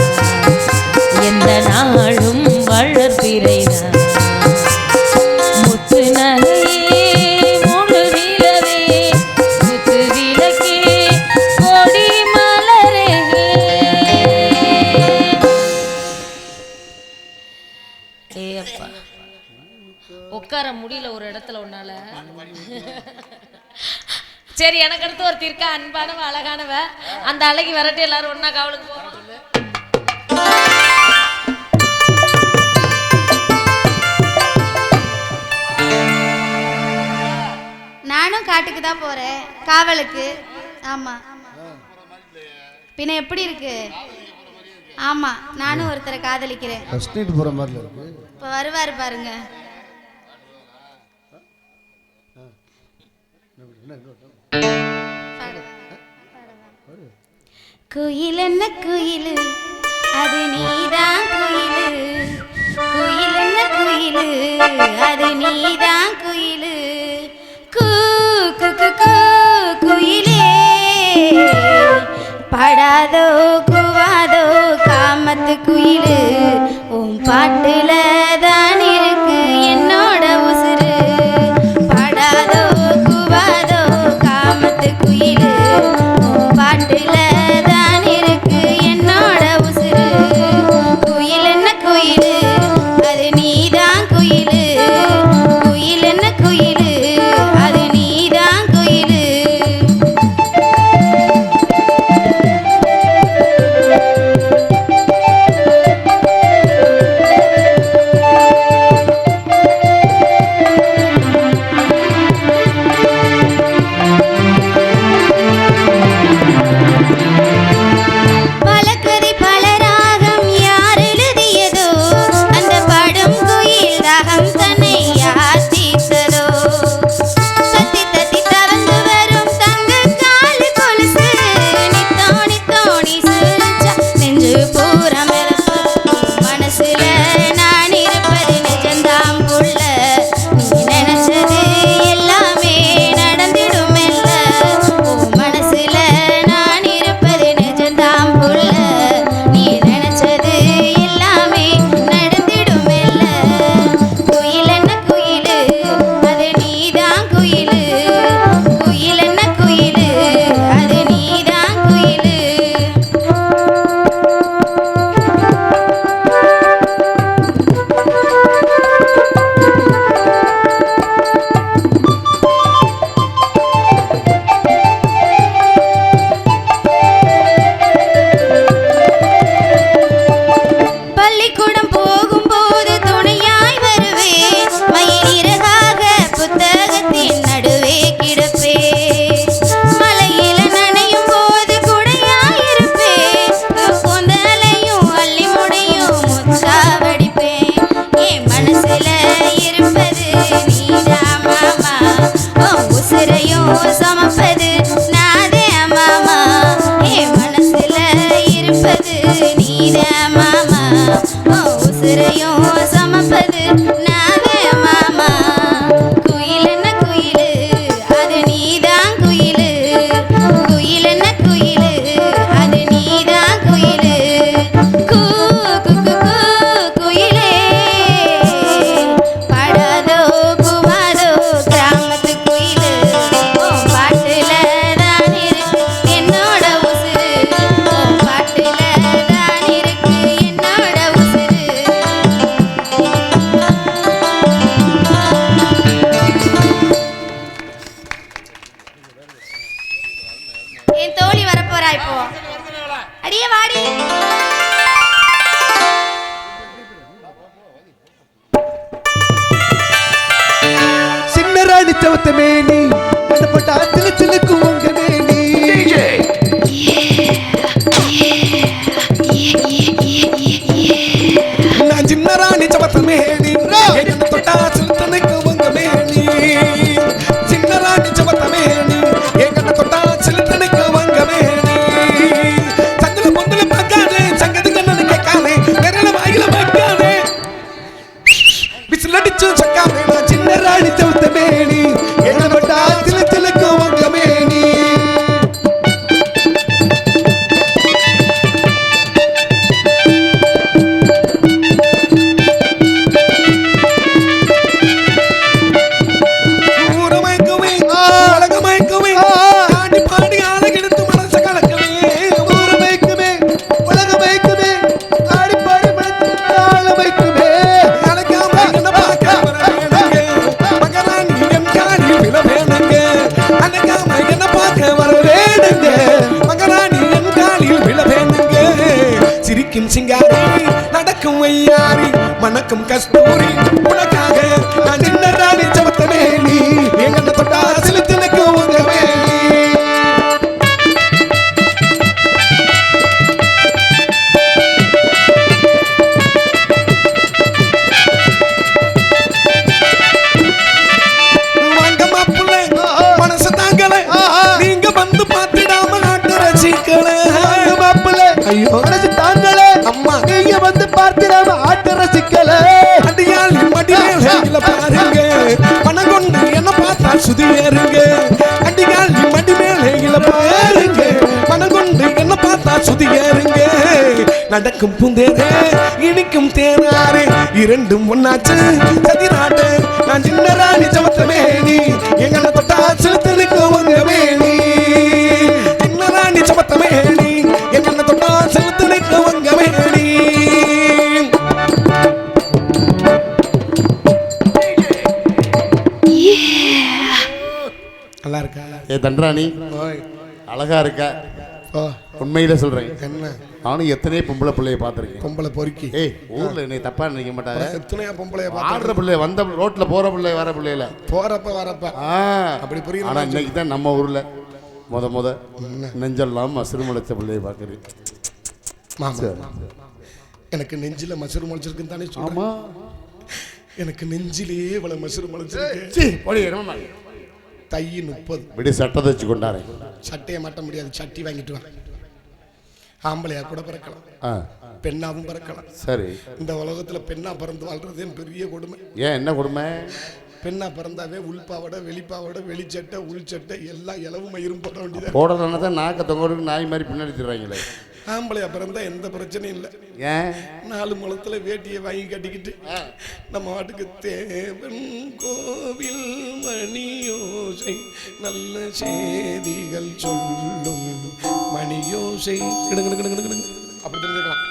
எந்த நாளும் வளர்பிறைதான் முத்து நகையே முழு நிலவே முத்து விளக்கே கொடி மலரே. ஏப்பா உட்கார முடியல ஒரு இடத்துல உன்னால. சரி, எனக்கு அடுத்து ஒரு தீர்க்க அன்பானவ அழகானவ, அந்த அழகி வரட்டு எல்லாரும் ஒன்னா காவலுக்கு போறோம். நானும் காட்டுக்கு தான் போறேன் காவலுக்கு. ஆமா, பின்ன எப்படி இருக்கு? ஆமா, நானும் ஒருத்தரை காதலிக்கிறேன். போற மாதிரி இருக்கு. இப்ப வருவாரு பாருங்க. குயில் என்ன குயிலு, அது நீதான் குயிலு. குயில் என்ன குயிலு, அது நீதான் குயிலு. கூ கு கு கு குயிலே, படாதோ குவாதோ காமத்து குயிலு. உன் பாட்டுல தான் இருக்கு என்னோட உசுறு. படாதோ குவாதோ காமத்து குயிலு. உன் பாட்டுல தான் இருக்கு என்னோட உசுறு. குயில் என்ன குயிலு, அது நீதான் குயிலு. குயில் என்ன குயிலு, அது நீதான் குயிலு. பலகதி பலராகம் யார் எழுதியதோ, அந்த படும் குயில் ராகம் தன்னை யார் தீர்த்ததோ. தத்தி தத்தி தவந்து வரும் தங்க காலு கொலுசு, நித்தோ நித்தோ நீ சிரிச்சா நெஞ்சு பூரா மிதப்பு. மனசுல நான் இருப்பது நிஜந்தாம் புள்ள, நீ நினைச்சது எல்லாமே நடந்திடும் மெல்ல. உன் மனசுல நான் இருப்பது நிஜந்தாம் புள்ள, நீ நினைச்சது எல்லாமே நடந்திடும் மெல்ல. குயில் என்ன குயிலு, அது நீதான் குயிலு. குயில் என்ன குயிலு, அது நீதான் குயிலு. பள்ளிக்கூடம் போகும்போது துணையாய் வருவேன், மயில் இறகாக புத்தகத்தின் நடுவே கிடப்பேன். மலையில நனையும் போது குடையாய் இருப்பேன், கூந்தலையும் அள்ளி முடியும் முத்தா வடிப்பேன். என் மனசுல இருப்பது நீதான் மாமா, உன் உசுரையும் சமப்பது நாதே மாமா. என் மனசுல இருப்பது நீதான் மாமா, உன் உசுரையும் சமப்பது நாதே மாமா. குயில் என்ன குயிலு, அது நீதான் குயிலு. குயில் என்ன குயிலு, அது நீதான் குயிலு. கூ கு கு கு குயிலே, படாதோ குவாதோ கிராமத்து குயிலு. உன் பாட்டுல தான் இருக்கு என்னோட உசுரு. உன் பாட்டுல தான் இருக்கு என்னோட உசுரு. என் தோழி வரப்போறா இப்போ. அடியே வாடி. சின்ன ராணி சவத்த மேனி, கண்டப்பட்ட சிலு சிலுக்கு உங்க மேனி. நான் சின்ன ராணி சவத்த மேனி, என்ன தொட்டா சிலுத்தனுக்கு உங்க மேனி. சின்ன ராணி சவத்த மேனி, என்ன தொட்டா சிலுத்தனுக்கு உங்க மேனி. சங்கல பொங்கல பார்க்காதே, சங்கதி கண்ணனு கேட்காதே, நேரல வாயில வைக்காதே, விசிலடிச்சு சக்காதே. நான் சின்ன ராணி சவத்த மேனி, என்ன தொட்டா சிலுத்தனுக்கு உங்க மேனி. நெஞ்சின் சிங்காரி நடக்கும் வையாரி மணக்கும் கஸ்தூரி உனக்காக நான் சின்ன ராணி சமத்த மேனி எங்க தொட்டா சிலுத்து நிற்கும் உங்க மேனி அம்மா நீங்க வந்து பார்த்திராம ஆட்ட ரசிக்கல அடியால் மடிமேல பாருங்க பணம் கொண்டு என்ன பார்த்தா சுதியேறுங்க அடியால் மடிமேல பாருங்க பணம் கொண்டு என்ன பார்த்தா சுதியேறுங்க நடக்கும் பூந்தேரே இனிக்கும் தேனாரே இரண்டும் ஒன்னாச்சு சதிராட்டு நான் சின்ன ராணி சமத்த மேனி எங்க தொட்டா செலுத்து நிற்கும் உங்க மேனி சின்ன ராணி சமத்த மேனி எங்க தொட்டா செலுத்து நிற்கும் உங்க மேனி நல்லா இருக்கா ஏ தண்டராணி அழகா இருக்க உண்மையில சொல்றேன் என்ன நானும் எத்தனையோ பொம்பளை பிள்ளைய பார்த்திருக்கேன் பொம்பளை பொறுக்கி ஏய் ஊர்ல என்னை தப்பா நினைக்க மாட்டாங்க எத்தனையா பொம்பளைய ஆடுற பிள்ளை வந்த ரோட்ல போற பிள்ளை வர பிள்ளைல போறப்ப வரப்ப அப்படி புரியுது ஆனா இன்னைக்கு தான் நம்ம ஊர்ல முத நெஞ்செல்லாம் மசுறு முளைச்ச பிள்ளைய பாக்குறேன் எனக்கு நெஞ்சில மசுறு முளைச்சிருக்குன்னு தானே சொல்லுமா எனக்கு நெஞ்சிலேயே இவ்வளவு மசுறு முளைச்சிருக்கு தை 30 விடு சட்டை தச்சு கொண்டாரு சட்டையை மாட்ட முடியாது சட்டி வாங்கிட்டு வா ஆம்பளையா கூட பிறக்கலாம் பெண்ணாவும் பிறக்கலாம் சரி இந்த உலகத்துல பெண்ணா பிறந்து வாழ்றதே பெரிய கொடுமை ஏன் என்ன கொடுமை பெண்ணா பிறந்தாவே உள்பாவோட வெளிப்பாவோட வெளிச்சட்டை உள்சட்டை எல்லா இலவும் மயிரும் போட வேண்டியது போடுறதுனால தான் நாக்க தொங்க நாய் மாதிரி பின்னாடி திடுறாங்களே ஆம்பளையா பிறந்தா எந்த பிரச்சனையும் இல்லை ஏன் 4 முழத்துல வேட்டியை வாங்கி கட்டிக்கிட்டு நம்ம வாட்டுக்கு தேவன் கோவில் மணியோசை நல்ல செய்திகள் சொல்லும் மணியோசை அப்படி தெரிஞ்சுக்கலாம்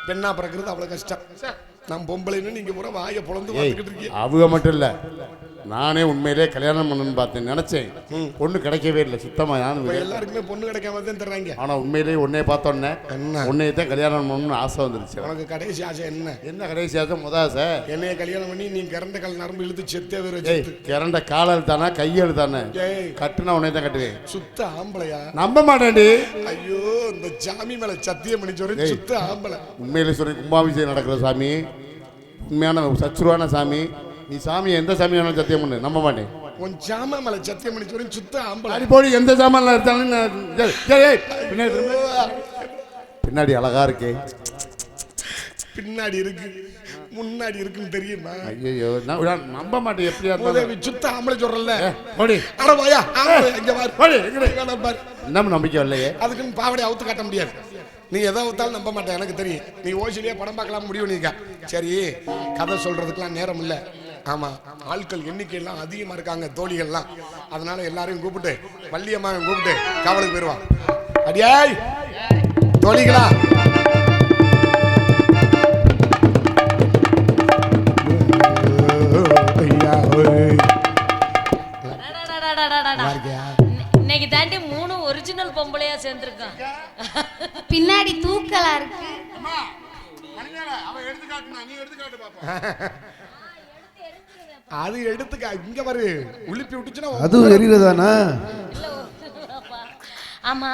பெண்ணா பிறக்கிறது அவ்வளவு கஷ்டம் நான் பொம்பளைன்னு நீங்க பூரா வாயை பொழந்து பார்த்துக்கிட்டு இருக்கீங்க அவங்க மட்டும் இல்ல நானே உண்மையிலே கல்யாணம் பண்ணணும்னு பார்த்தேன் நினைச்சேன் பொண்ணு கிடைக்கவே இல்லை சுத்தமா நானும் எல்லாருக்குமே பொண்ணு கிடைக்காம தான் தர்றாங்க ஆனா உண்மையிலேயே உன்னைய பார்த்தோன்னே உன்னைய தான் கல்யாணம் பண்ணணும்னு ஆசை வந்துருச்சு உனக்கு கடைசி ஆசை என்ன கடைசி ஆசை முத ஆசை என்னைய கல்யாணம் பண்ணி நீ கரண்ட கால் நரம்பு இழுத்து செத்தே வேற கிறண்ட கால் தானே கையெழு தானே கட்டுனா உன்னைய தான் கட்டுவேன் சுத்த ஆம்பளையா நம்ப மாட்டேன்டி ஐயோ இந்த சாமி மேல சத்தியம் பண்ணி சொல்லி சுத்த ஆம்பளை உண்மையிலே சொல்லி கும்பாபிஷேகம் நடக்கிற சாமி உண்மையான சச்சுருவான சாமி நீ சாமி எந்த சாமி வேணாலும் சத்தியம் பண்ணு நம்ப மாட்டேன் உன் சாம மேல சத்தியம் பண்ணி சொல்லி சுத்த ஆம்பளை அடி போடி எந்த சாமான்ல இருந்தாலும் பின்னாடி அழகா இருக்கே பின்னாடி இருக்கு முன்னாடி இருக்குன்னு தெரியுமா ஐயோ நான் நம்ப மாட்டேன் எப்படியா இருந்தாலும் சுத்த ஆம்பளை சொல்றல போடி அட வாயா இங்க பாரு போடி பாரு நம்ம நம்பிக்கை இல்லையே அதுக்குன்னு பாவடை அவுத்து காட்ட முடியாது நீ எதை ஊத்தாலும் நம்ப மாட்டேன் எனக்கு தெரியும் நீ ஓசிலேயே படம் பார்க்கலாம் முடிவு நீங்க சரி கதை சொல்றதுக்கெல்லாம் நேரம் இல்லை ஆமா ஆட்கள் எண்ணிக்கையெல்லாம் அதிகமா இருக்காங்க தோழிகள்லாம் அதனால எல்லாரையும் கூப்பிட்டு வள்ளியம்மா கூப்பிட்டு காவலுக்கு போயிருவான் அடியாய் தோழிகளா இன்னைக்கு தாண்டி 3 ஒரிஜினல் பொம்பளையா சேர்ந்திருக்கான் பின்னாடி தூக்கலா இருக்கு அது எடுத்துக்க இங்க பாரு உளுப்பி விட்டுச்சுன்னா அது எரியறதானா ஆமா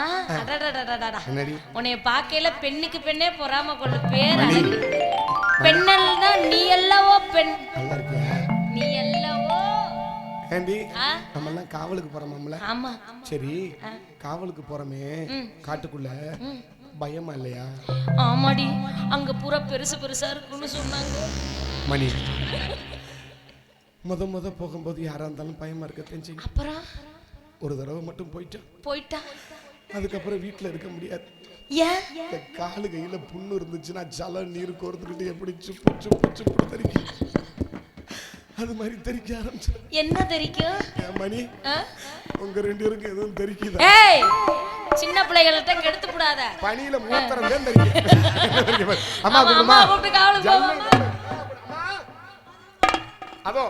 உன்னைய பாக்கையில பெண்ணுக்கு பெண்ணே பொறாம கொள்ள பேர் பெண்ணல்னா நீ அல்லவோ பெண் நீ அல்லவோ ஏண்டி நம்ம எல்லாம் காவலுக்கு போறோம்ல ஆமா சரி காவலுக்கு போறோமே காட்டுக்குள்ள பயமா இல்லையா ஆமாடி அங்க பூரா பெருசு பெருசா இருக்குன்னு சொன்னாங்க மணி முத போகும்போது யாரா இருந்தாலும் பயமா இருக்க தெரிஞ்சு அப்புறம் ஒரு தடவை மட்டும் போயிட்டா அதுக்கப்புறம் வீட்டுல இருக்க முடியாது ஏன் காலு கையில புண்ணு இருந்துச்சுன்னா ஜல நீர் கோர்த்துக்கிட்டு எப்படி சுப்பு சுப்பு சுப்பு தெரிக்கும் அது மாதிரி தெரிக்க ஆரம்பிச்சு என்ன தெரிக்கும் மணி உங்க 2 பேருக்கு எதுவும் தெரிக்குதா ஏய் சின்ன பிள்ளைகள்ட்ட கெடுத்து போடாத பனியில மூத்தரம் தான் தெரிக்கும் அம்மா கூப்பிட்டு காவலுக்கு போவாமா அதோ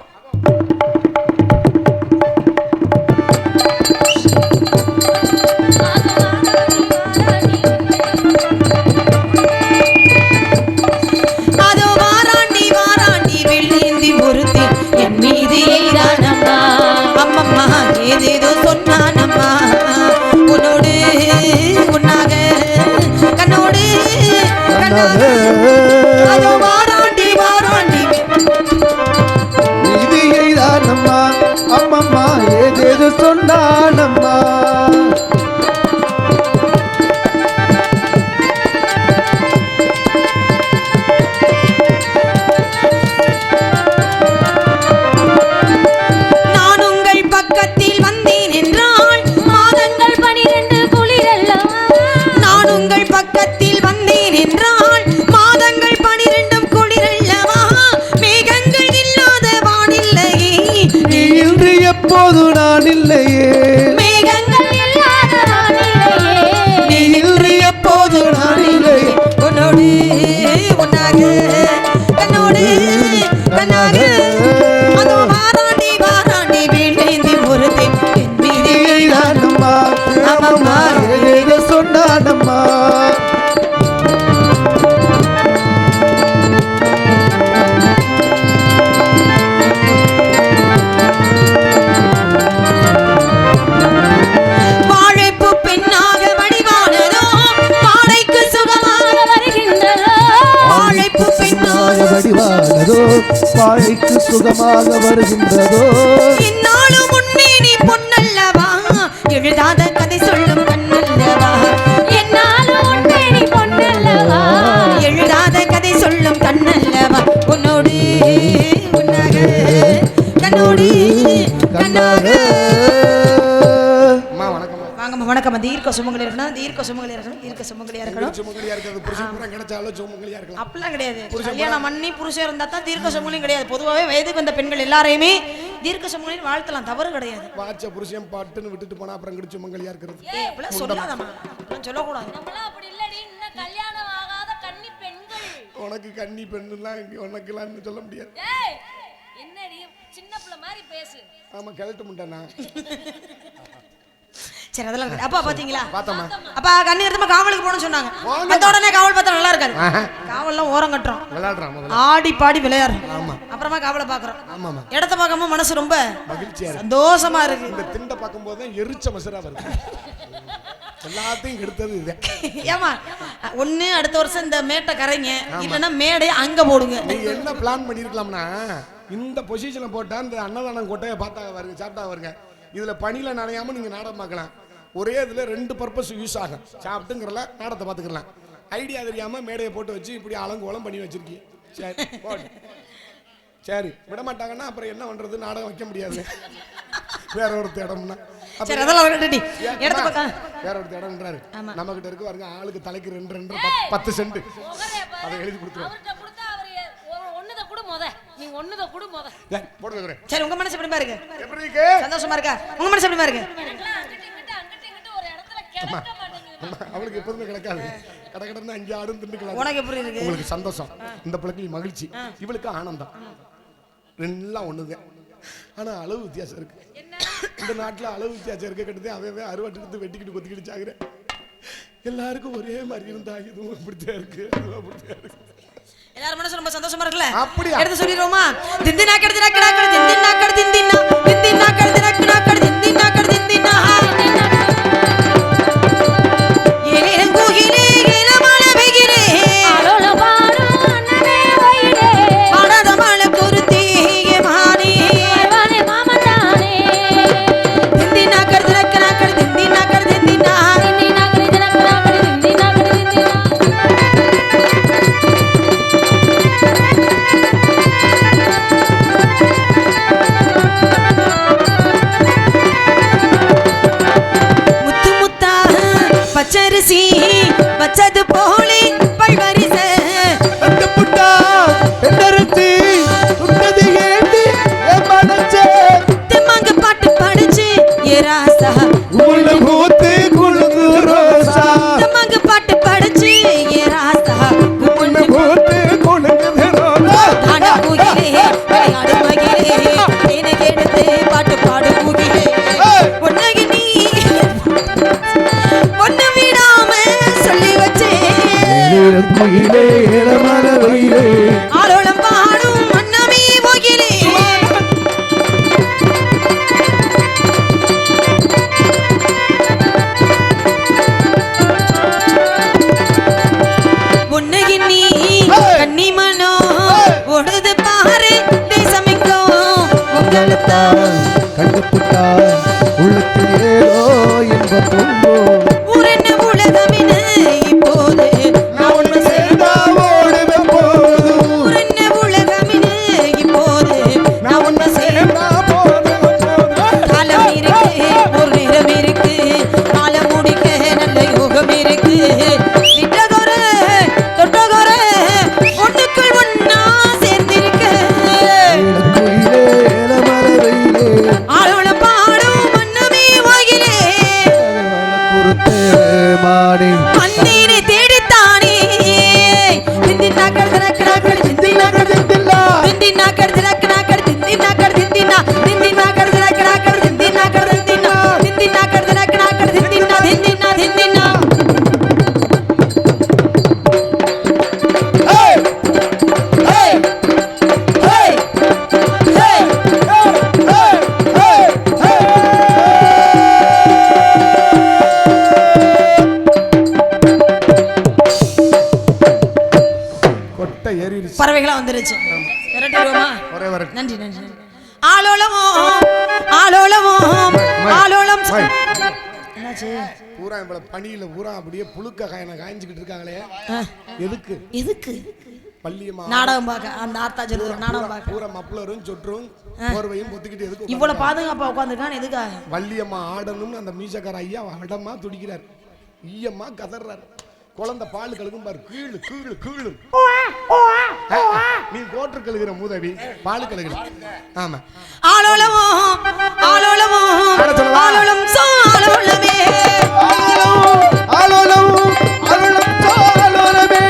சுகமாக வருகின்றதோ இந்நாளும் உண்மையினி பொன்னல்லவா எழுதாத கதை சொல்லும் கண்ணல்லவா என்னாலும் உண்மையினி பொன்னல்லவா எழுதாத கதை சொல்லும் கண்ணல்லவா உன்னோடு உன்னாக கண்ணோடு கண்ணாக அம்மா வணக்கம் வாங்கம்மா வணக்கம் தீர்க்க சுமங்கலி இருக்கணும் தீர்க்க சுமங்கலி இருக்கணும் தீர்க்க சுமங்கலியா இருக்கணும் சுமங்கலியா இருக்கிறது புருஷன் பூரா கிடைச்சாலும் சுமங்கலியா இருக்கலாம் அப்படிலாம் கிடையாது கல்யாணம் பண்ணி புருஷன் இருந்தா தான் தீர்க்க சுமங்கலியும் கிடையாது பொதுவாகவே வயதுக்கு வந்த பெண்கள் எல்லாரையுமே தீர்க்க சுமங்கலின்னு வாழ்த்தலாம் தவறு கிடையாது வாச்ச புருஷன் பாட்டுன்னு விட்டுட்டு போனா அப்புறம் கிட்ட சுமங்கலியா இருக்கிறது அப்படிலாம் சொல்லாதம்மா அப்படிலாம் சொல்லக்கூடாது நம்மளாம் அப்படி இல்லடி இன்னும் கல்யாணம் ஆகாத கன்னி பெண்கள் உனக்கு கன்னி பெண்ணுலாம் உனக்குலாம்னு சொல்ல முடியாது ஏய் என்னடி சின்ன பிள்ளை மாதிரி பேசு ஆமா கிளட்டு முட்டானா சரி அதெல்லாம் இருக்கட்டும். அப்பா பாத்தீங்களா பார்த்தம்மா அப்பா கண்ணி எடுத்துமா காவலுக்கு போகணும்னு சொன்னாங்க அந்த உடனே காவல் பார்த்தா நல்லா இருக்காது காவல்லாம் ஓரம் கட்டுறோம் விளையாடுறான் முதல்ல ஆடி பாடி விளையாடுறோம் ஆமா அப்புறமா காவலை பாக்குறோம் ஆமாமா இடத்த பார்க்கும்போது மனசு ரொம்ப மகிழ்ச்சியா இருக்கு சந்தோஷமா இருக்கு இந்த திண்டை பார்க்கும்போது தான் எரிச்ச மசரா வருது எல்லாத்தையும் எடுத்தது இது ஏமா ஒண்ணு அடுத்த வருஷம் இந்த மேட்டை கரைங்க இல்லைன்னா மேடை அங்க போடுங்க நீங்க என்ன பிளான் பண்ணிருக்கலாம்னா இந்த பொசிஷனை போட்டா இந்த அன்னதானம் கொட்டையை பார்த்தா வருங்க சாப்பிட்டா வருங்க இதுல பனியில நனையாம நீங்க நாடகம் பார்க்கலாம் ஒரே இதுல 2 பர்பஸ் யூஸ் ஆகும் சாப்பிட்டுங்கிறல நாடகத்தை பார்த்துக்கலாம் ஐடியா தெரியாம மேடையை போட்டு வச்சு இப்படி அலங்கோலம் பண்ணி வச்சிருக்கீங்க சரி போடு சரி விட மாட்டாங்கன்னா அப்புறம் என்ன பண்றது நாடகம் வைக்க முடியாது வேற ஒருத்த இடம்னா சரி அதெல்லாம் ரெடி இடத்த பக்கம் வேற ஒருத்த இடம்ன்றாரு நம்ம கிட்ட இருக்கு பாருங்க ஆளுக்கு தலைக்கு 2 10 சென்ட் அதை எழுதி கொடுத்துருவோம் அவர்கிட்ட கொடுத்தா அவர் ஒண்ணுத கூட முத நீ ஒண்ணுத கூட முத போட்டு வைக்கிறேன் சரி உங்க மனசு எப்படி பாருங்க எப்படி இருக்கு சந்தோஷமா இருக்கா உங்க மனசு எப்படி பாருங்க அங்கிட்டு ஒரு இடத்துல கிடக்க மாட்டேங்குது அவளுக்கு எப்போதுமே கிடைக்காது கடை 5 ஆடும் திண்டுக்கலாம் உனக்கு எப்படி இருக்கு உங்களுக்கு சந்தோஷம் இந்த பிள்ளைக்கு மகிழ்ச்சி இவளுக்கு ஆனந்தம் எல்லாம் ஒண்ணுதான் ஆனா அளவு வித்தியாசம் இருக்கு இந்த நாட்டுல அளவு வித்தியாசம் இருக்க கட்டுது அவன் அறுவாட்டு எடுத்து வெட்டிக்கிட்டு கொத்திக்கிட்டு சாகுறேன் எல்லாருக்கும் ஒரே மாதிரி இருந்தா இதுவும் இப்படித்தான் இருக்கு அதுவும் அப்படித்தான் இருக்கு எல்லாரும் மனசு ரொம்ப சந்தோஷமா இருக்குல்ல அப்படியா எடுத்து சொல்லிடுவோமா திந்தினா கடுதினா கிடாக்கடு திந்தினா கடு திந்தினா திந்தினா கடுதினா கிடாக்கடு திந்தினா கடு திந்தினா ஏலேன் கோகிலே ஏலமான வெகிலே ஆளோல பாரு அண்ணனே வைடே பாடாத மாலை பொருத்தி ஏமானே வானே மாமந்தானே திந்தினா கடுதினா கிடாக்கடு திந்தினா கடு திந்தினா திந்தினா கடிதனா கடி திந்தினா கடி திந்தினா முத்து முத்தா பச்சரிசி வச்சது போலே பல்வரிச அந்த புட்டா என்னருத்தி உன்னது ஏண்டி என் மனசே தெம்மாங்க பாட்டு படிச்சு ஏராசா உள்ள பூத்து குழுந்து ரோசா தெம்மாங்க பாட்டு படிச்சு ஏராசா உள்ள பூத்து குழுந்து ரோசா தான பூகிலே விளையாடு மகிலே தேனை எடுத்து பாட்டு பாடு பூகிலே ஒன்னகி நீ ஒன்னு விடாம சொல்லி வச்சே குயிலே ஏலமான வெயிலே ஆரோளம் பாடும் மன்னமே போகிலே ஒன்னகி நீ கன்னிமனோ ஓடுது பாரு தேசமிக்கோ உங்களுக்கு கண்டுபுட்டா உள்ளத்தில் ஏதோ இன்ப பொங்கோ ஊரென்ன உலகமினு இப்போது நான் ஒன்று சேர்ந்தா ஓடுவேன் போதும் ஊரென்ன உலகமினு இப்போது நான் ஒன்று சேர்ந்தா போதும் காலம் இருக்கு ஒரு நேரம் இருக்கு காலம் முடிக்க நல்ல யோகம் இருக்கு விட்டதொரு தொட்டதொரு ஒண்ணுக்குள் ஒண்ணா சேர்ந்திருக்க குயிலே ஏலமான வெயிலே ஆளோளம் பாடும் மன்னமே வாயிலே குருத்தே மாடி மண்ணீனை தேடித்தானே திந்தினா கடுதனக்கடாக்கடு திந்தினா தில்லா திந்தினா கடுதனக்கடாக்கடு திந்தினா கடு திந்தினா திந்தினா கடுதனக்கடாக்கடு திந்தினா கடு திந்தினா திந்தினா கடுதனக்கடாக்கடு திந்தினா திந்தினா திந்தினா ஏய் ஏய் ஏய் ஏய் கொட்டை ஏறிடுச்சு பறவைகளா வந்துருச்சு விரட்டிடுவோமா நன்றி நன்றி. ஆலோலமோ ஆலோலமோ ஆலோலம். என்னாச்சு? பூரா இவ்வளவு பனியில பூரா அப்படியே புழுக்க காய்ஞ்சுக்கிட்டு இருக்காங்களே, எதுக்கு? எதுக்கு? பள்ளியம்மா நாடகம் பார்க்க அந்த ஆத்தாஜர் ஒரு நாடகம் பார்க்க பூரா மப்ளரும் சொற்றும் போர்வையும் பொத்திக்கிட்டு எதுக்கு இவ்வளவு பாதுகாப்பா உட்காந்துருக்கான்? எதுக்காக? வள்ளியம்மா ஆடணும்னு அந்த மீசக்கார ஐயா வடமா துடிக்கிறார், ஈயம்மா கதறாரு. குழந்தை பால் கழுகும் பாரு, கீழு கீழு கீழு. நீ கோட்டு கழுகுற மூதவி பால் கழுகுற. ஆமா. ஆலோலமோ ஆலோலமோ ஆலோலம் சாலோலமே ஆலோலம் ஆலோலம் சாலோலமே.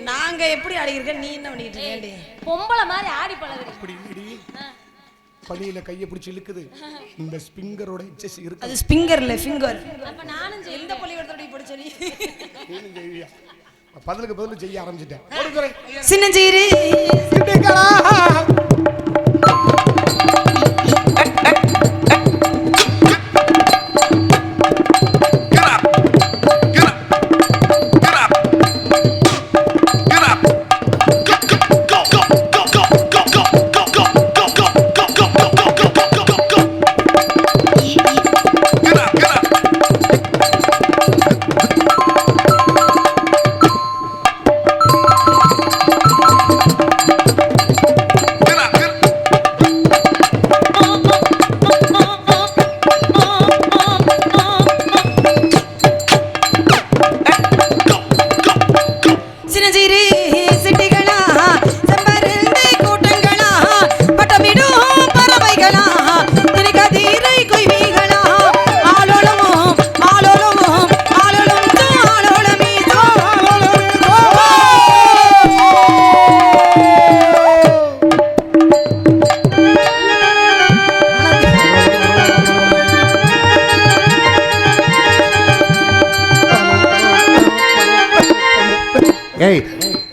நாங்க எப்படி ஆடிருக்க, நீ என்ன பண்ணிட்டு இருக்க? பொம்பளை மாதிரி ஆடி பழகுறீங்க. இப்படி பனியில கையை பிடிச்சி இழுக்குது. இந்த ஸ்பிங்கரோட எச்சஸ் இருக்கு. அது ஸ்பிங்கர் இல்ல ஃபிங்கர். அப்ப நானும் எந்த பள்ளிக்கூடத்தோட படிச்ச நீ? பதிலுக்கு பதில் செய்ய ஆரம்பிச்சிட்டேன். சின்னஞ்சீரி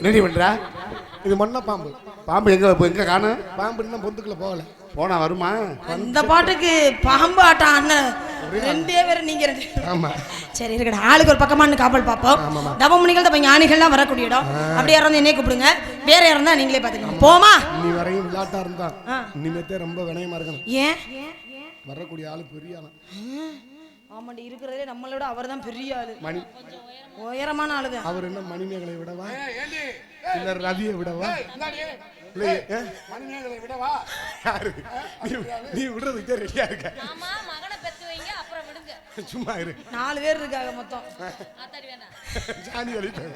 ரெடி பண்றா. இது மொன்ன பாம்பு. பாம்பு எங்க காணும்? பாம்பு இன்னும் பொந்துக்குள்ள போகல. போனா வருமா? அந்த பாட்டுக்கு பாம்பு ஆட்டம் அண்ணன் ரெண்டே பேர் நீங்க ரெண்டு. ஆமா சரி இருக்கடா, ஆளுக்கு ஒரு பக்கமா காவல் பார்ப்போம். தவமுனிகள் தப்ப ஞானிகள்லாம் வரக்கூடிய இடம். அப்படி யாரும் என்னைய கூப்பிடுங்க, வேற யாரும் தான் நீங்களே பாத்துக்கணும். போமா? நீ வரையும் விளையாட்டா இருந்தா இனிமேத்தே ரொம்ப வினயமா இருக்கணும். ஏன்? வரக்கூடிய ஆளு பெரிய ஆளு. ஆமாண்டி, இருக்கிறதே நம்மளோட அவர் தான் பெரிய ஆளு. மணி உயரமான ஆளுதான். அவர் என்ன மணிமேகலை விடவா இல்ல ரவியை விடவா? நீ விடுறதுக்கே ரெடியா இருக்க. சும்மா இரு. 4 பேர் இருக்காங்க மொத்தம். ஜானி வலிட்டு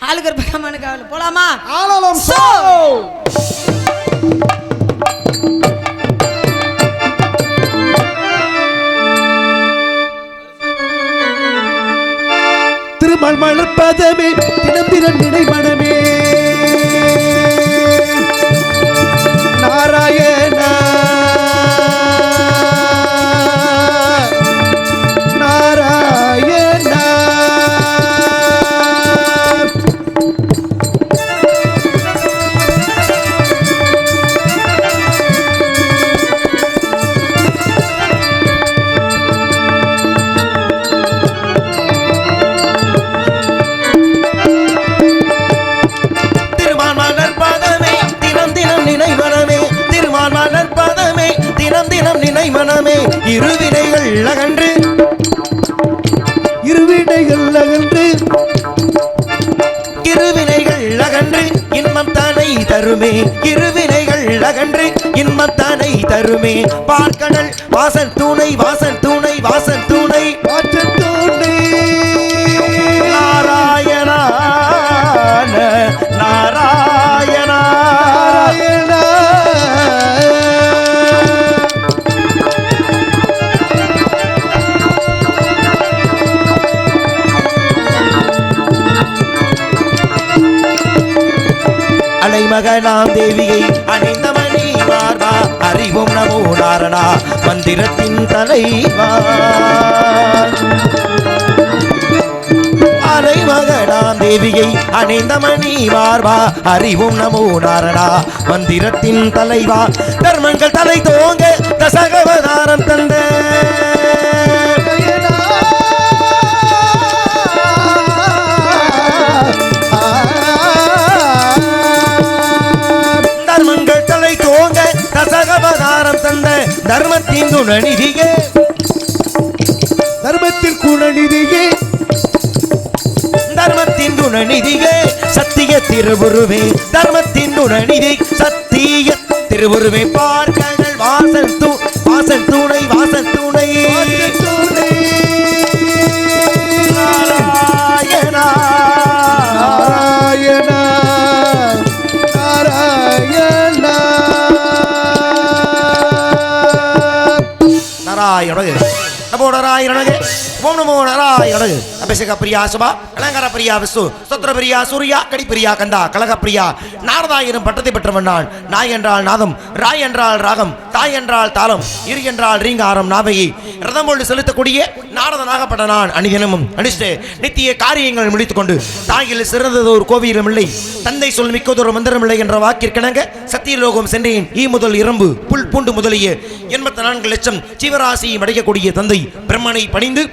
ஆளுக்கு ஒரு பக்கமான காவல். போலாமா? ஆளாலம் சோ. திருமல் மலர்பதமே தினம் தினம் நினை மனமே நாராயண நாராயண. இருவினைகள் அகன்று இன்பத்தனை தருமே பார்க்கடல் வாசன் துணை வாசன் துணை வாசன் துணை வாசன் துணை நாராயணா நாராயணா நாராயணா அலைமகனாம் தேவியை அணிந்த மணி மார்பா அறிவும் நமோ நாரணா மந்திரத்தின் தலைவா அலைமகனாம் தேவியை அணிந்த மணி மார்பா அறிவும் நமோ நாரணா மந்திரத்தின் தலைவா தர்மங்கள் தலை தோங்க தசகவதாரம் தந்த தர்மங்கள் தலை தோங்க தசகவதாரம் தந்த தர்மத்தின் குணநிதியே தர்மத்தின் குணநிதியே தர்மத்தின் குணநிதியே சத்திய திருவுருவே தர்மத்தின் குணநிதி சத்திய திருவுருவே பார்க்கடல் வாசல் வாசல் துணை வாசல் துணை நாராயணா நாராயணா நாராயணா நாராயண நமோ நாராயணனே ஓம் நமோ நாராயணனே அபிஷேக பிரியா சுபா அலங்கார பிரியா விசு சத்ர பிரியா சூர்யா கடி பிரியா கந்தா கலக பிரியா நாரதாயிரம் பட்டத்தை பெற்றவன் நான் நாய் என்றால் நாதம் ராய் என்றால் ராகம் தாய் என்றால் தாளம் இரு என்றால் ரீங்காரம் நாவையை ரதம் கொண்டு செலுத்தக்கூடிய நாரதனாகப்பட்ட நான் அணிதினமும் அணிஷ்டே நித்திய காரியங்கள் முடித்துக் கொண்டு தாயில் சிறந்தது ஒரு கோவிலும் இல்லை தந்தை சொல் மிக்கதொரு மந்திரம் இல்லை என்ற வாக்கிற்கிணங்க சத்தியலோகம் சென்றேன் ஈ முதல் இரம்பு புல் பூண்டு முதலிய 84 லட்சம் ஜீவராசியை அடையக்கூடிய தந்தை பிரம்மனை பணிந்து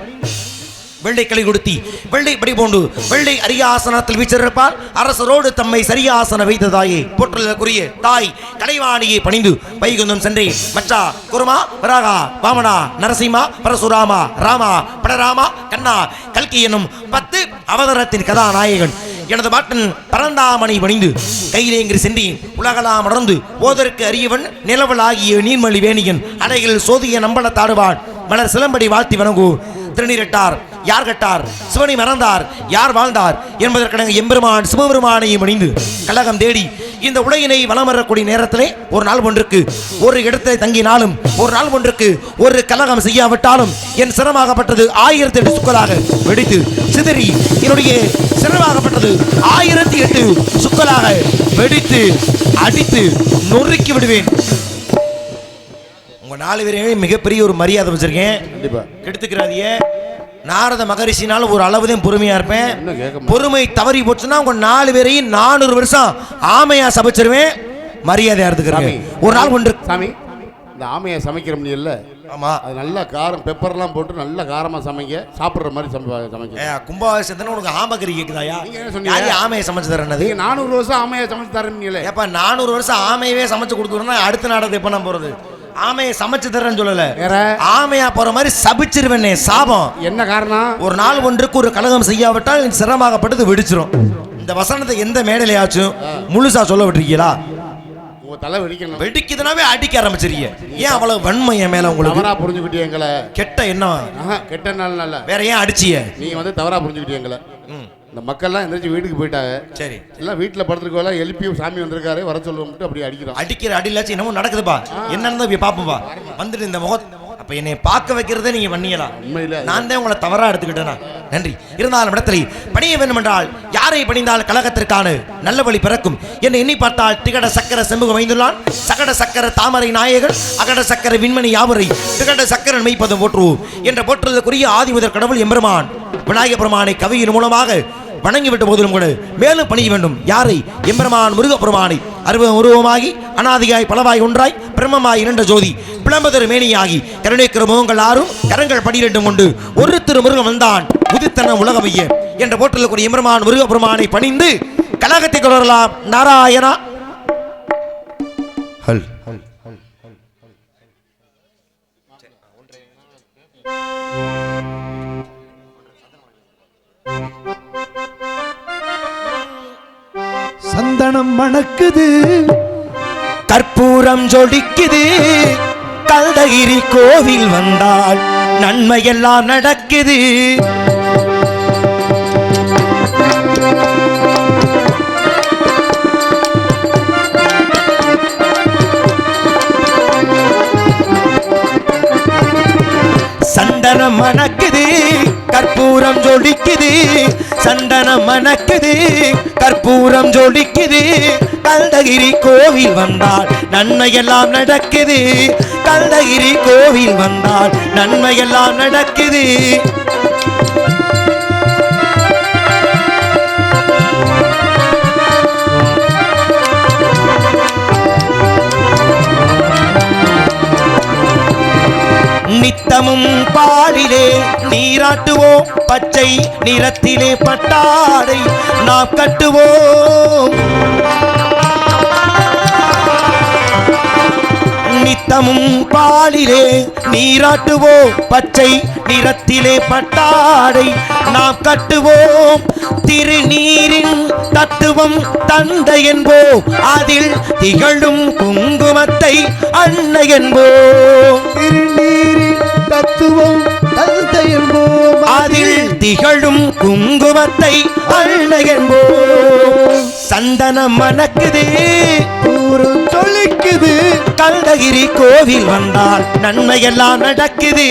வெள்ளை களி கொடுத்தி வெள்ளை படி போண்டு வெள்ளை அரியாசனத்தில் வீச்சிருப்பால் அரசரோடு தம்மை சரியாசன வைத்ததாயே போற்றுதற்குரிய தாய் கலைவாணியை பணிந்து வைகுந்தம் சென்றேன் மச்சா குருமா வராகா வாமனா நரசிம்மா பரசுராமா ராமா படராமா கண்ணா கல்கி என்னும் 10 அவதாரத்தின் கதாநாயகன் எனது பாட்டன் பரந்தாமணி பணிந்து கையிலேங்கிரி சென்றேன் உலகலாம் மறந்து ஓதற்கு அறியவன் நிலவலாகிய நீர்மொழி வேணியன் அடையில் சோதிய நம்பள தாடுவான் மலர் சிலம்படி வாழ்த்தி வணங்கு திருநீரட்டார் யார் கட்டார் சிவனை மறந்தார் யார் வாழ்ந்தார் என்பதற்கடங்க எம்பெருமான் சிவபெருமானையும் அணிந்து கழகம் தேடி இந்த உலகினை வலம் வரக்கூடிய நேரத்திலே ஒரு நாள் ஒன்றுக்கு ஒரு இடத்தை தங்கினாலும் ஒரு நாள் ஒன்றுக்கு ஒரு கலகம் செய்யாவிட்டாலும் என் சிரமாகப்பட்டது 1008 சுக்கலாக வெடித்து சிதறி என்னுடைய சிரமாகப்பட்டது 1008 சுக்கலாக வெடித்து அடித்து நொறுக்கி விடுவேன். உங்க 4 பேரையும் மிகப்பெரிய ஒரு மரியாதை வச்சிருக்கேன், கெடுத்துக்கிறாதிய. நாரத மகரிஷினாலும் ஒரு அளவுதான் பொறுமையா இருப்பேன். பொறுமை தவறி போச்சுன்னா உங்க 4 பேரையும் 400 வருஷம் ஆமையா சமைச்சிருவேன். மரியாதையா இருந்துக்கிறேன். ஒரு நாள் ஒன்று சாமி இந்த ஆமையை சமைக்கிறோம் இல்ல, ஆமா, அது நல்ல காரம் பெப்பர்லாம் போட்டு நல்ல காரமா சமைங்க, சாப்பிடுற மாதிரி சமைக்க. கும்பாபிஷேகத்துல உனக்கு ஆமகரி கேக்குதாயா? நீங்க என்ன சொன்னீங்க? ஆமையை சமைச்சு தரேன்னது 400 வருஷம் ஆமையை சமைச்சு தரேன்னு. ஏப்பா 400 வருஷம் ஆமையவே சமைச்சு கொடுத்துருன்னா அடுத்த நாடகம் எப்ப நான் போறது? ஆமையை சமைச்சு தரேன்னு சொல்லல, ஆமையா போற மாதிரி சபிச்சிருவேனே. சாபம் என்ன காரணம்? ஒரு நாள் ஒன்றுக்கு ஒரு கலகம் செய்யாவிட்டால் சிரமமாகப்பட்டது வெடிச்சிரும். இந்த வசனத்தை எந்த மேடையிலையாச்சும் முழுசா சொல்ல விட்டுருக்கீங்களா? தலை வெடிக்கணும். வெடிக்குதுனாவே அடிக்க ஆரம்பிச்சிருக்கீங்க. ஏன் அவ்வளவு வன்மை என் மேல உங்களுக்கு? தவறா புரிஞ்சுக்கிட்டீங்க எங்களை. கெட்ட என்ன கெட்ட நாள் நல்ல வேற ஏன் அடிச்சிய? நீங்க வந்து தவறா புரிஞ்சுக்கிட்டீங்க எங்களை. இந்த மக்கள்லாம் எந்திரிச்சு வீட்டுக்கு போயிட்டாங்க. சரி, எல்லாம் வீட்டில் படுத்துருக்கோம். எழுப்பி சாமி வந்திருக்காரு வர சொல்லுவோம். அப்படி அடிக்கிறோம். அடிக்கிற அடியிலாச்சும் என்னமோ நடக்குதுப்பா. என்னன்னு போய் பாப்போம்பா. வந்துட்டு இந்த முகத்தை அப்ப என்னை பார்க்க வைக்கிறதே நீங்க பண்ணியலாம். நான் தான் உங்களை தவறா எடுத்துக்கிட்டேனா? நன்றி. இருந்தாலும் இடத்துல பணிய வேண்டும் என்றால் யாரை பணிந்தால் கழகத்திற்கான நல்ல வழி பிறக்கும் என்று எண்ணி பார்த்தால் திகட சக்கர செம்புக வைந்துள்ளான். சகட சக்கர தாமரை நாயகன் அகட சக்கர விண்மணி யாவரை திகட சக்கரன் மெய்ப்பதம் போற்றுவோம் என்ற போற்றுவதற்குரிய ஆதிமுதற் கடவுள் எம்பெருமான் விநாயக பெருமானை கவியின் மூலமாக வணங்கிவிட்ட போதிலும் கூட மேலும் பணிய வேண்டும். யாரை? எம்பெருமான் முருகப்பெருமானை அருவம் உருவமாகி அனாதியாய் பலவாய் ஒன்றாய் பிரம்மமாய் இரண்ட ஜோதி பிளம்பதர் மேனியாகி கருணைக்கிற முகங்கள் 6 கரங்கள் 12 கொண்டு ஒரு திரு முருகன் வந்தான் உதித்தன உலகமைய என்ற போற்றல் கூடிய எம்பெருமான் முருகப்பெருமானை பணிந்து கலகத்தை தொடரலாம். நாராயணா. ஹல் சந்தனம் மணக்குது கற்பூரம் ஜொலிக்குது கல்தகிரி கோவில் வந்தால் நன்மையெல்லாம் நடக்குது. சந்தனம் மணக்குது கற்பூரம் ஜொலிக்குது, சந்தனம் மணக்குது கற்பூரம் ஜொலிக்குது கல்தகிரி கோவில் வந்தால் நன்மையெல்லாம் நடக்குது. கல்தகிரி கோவில் வந்தால் நன்மையெல்லாம் நடக்குது. நித்தமும் பாலிலே நீராட்டுவோம், பச்சை நிறத்திலே பட்டாடை நாம் கட்டுவோம். நித்தமும் பாலிலே நீராட்டுவோம், பச்சை நிறத்திலே பட்டாடை நாம் கட்டுவோம். திருநீரின் தத்துவம் தந்தை என்போம், அதில் திகழும் குங்குமத்தை அன்னை என்போம். திருநீரின் தத்துவம் தந்தை என்போம், அதில் திகழும் குங்குமத்தை அன்னை என்போம். சந்தனம் மணக்குது பூரம் ஜொலிக்குது கல்தகிரி கோவில் வந்தால் நன்மையெல்லாம் நடக்குது.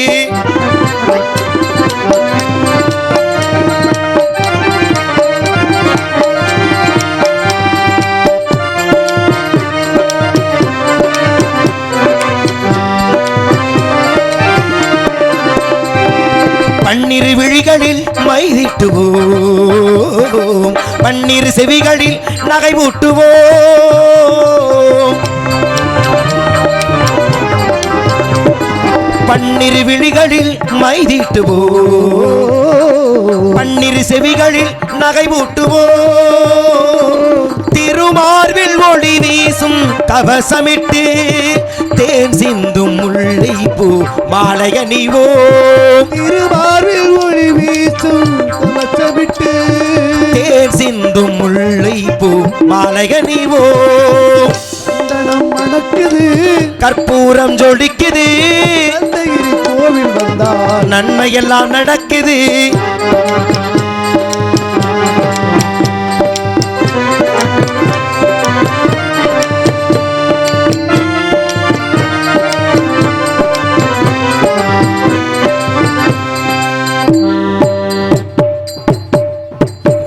பன்னிரு விழிகளில் மைதிட்டுவோம், பன்னிரு செவிகளில் நகை ஊட்டுவோம். பன்னிரு விழிகளில் மைதிட்டுவோம், பன்னிரு செவிகளில் நகை ஊட்டுவோம். திருமார்பில் ஒளி வீசும் கவசமிட்டு தேன் சிந்தும் முல்லை பூ மாலையணிவோம். திருமார்பில் ஒளி வீசும் கவசமிட்டு தேன் சிந்தும் முல்லை பூ மாலையணிவோம். சந்தனம் மணக்குது கற்பூரம் ஜொலிக்குது கல்தகிரி கோவில் வந்தால் நன்மையெல்லாம் நடக்குது.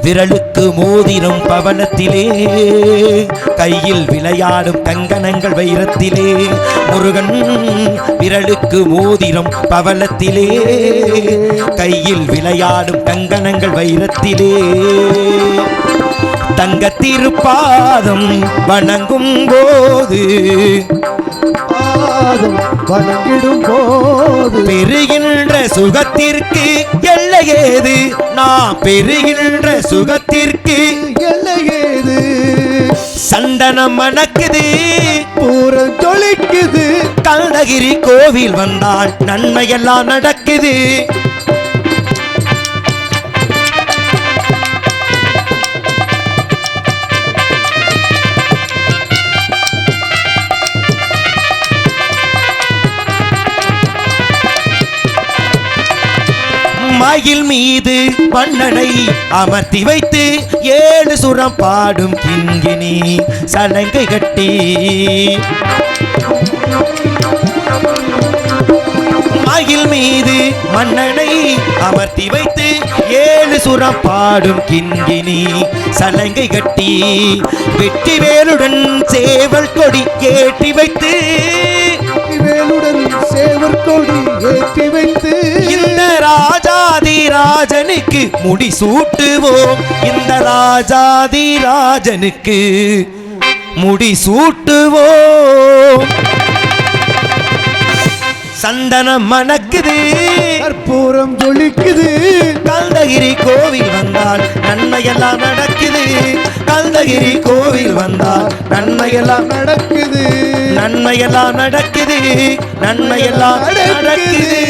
விரலுக்கு மோதிரம் பவனத்திலே, கையில் விளையாடும் கங்கணங்கள் வைரத்திலே. முருகன் விரலுக்கு மோதிரம் பவளத்திலே, கையில் விளையாடும் கங்கணங்கள் வைரத்திலே. தங்க திருப்பாதம் வணங்கும் போது வணங்கிடும் போது பெறுகின்ற சுகத்திற்கு எல்லையேது, நாம் பெறுகின்ற சுகத்திற்கு எல்லையேது. சந்தனம் மணக்குது பூரம் ஜொலிக்குது கல்தகிரி கோவில் வந்தால் நன்மையெல்லாம் நடக்குது. மயில் மீது மன்னனை அமர்த்தி வைத்து 7 சுரம் பாடும் கிங்கினி சலங்கை கட்டி. மயில் மீது மன்னனை அமர்த்தி வைத்து 7 சுரம் பாடும் கிங்கினி சலங்கை கட்டி. வெட்டி வேலுடன் சேவல் கொடி ஏற்றி வைத்து, வேலுடன் சேவர் கொடி ஏற்றி வைத்து இந்த ராஜாதி ராஜனுக்கு முடி சூட்டுவோம், இந்த ராஜாதி ராஜனுக்கு முடி சூட்டுவோம். சந்தனம் மணக்குது கற்பூரம் ஜொலிக்குது கல்தகிரி கோவில் வந்தால் நன்மையெல்லாம் நடக்குது. கல்தகிரி கோவில் வந்தால் நன்மையெல்லாம் நடக்குது நன்மையெல்லாம் நடக்குது, நன்மையெல்லாம் நடக்குது.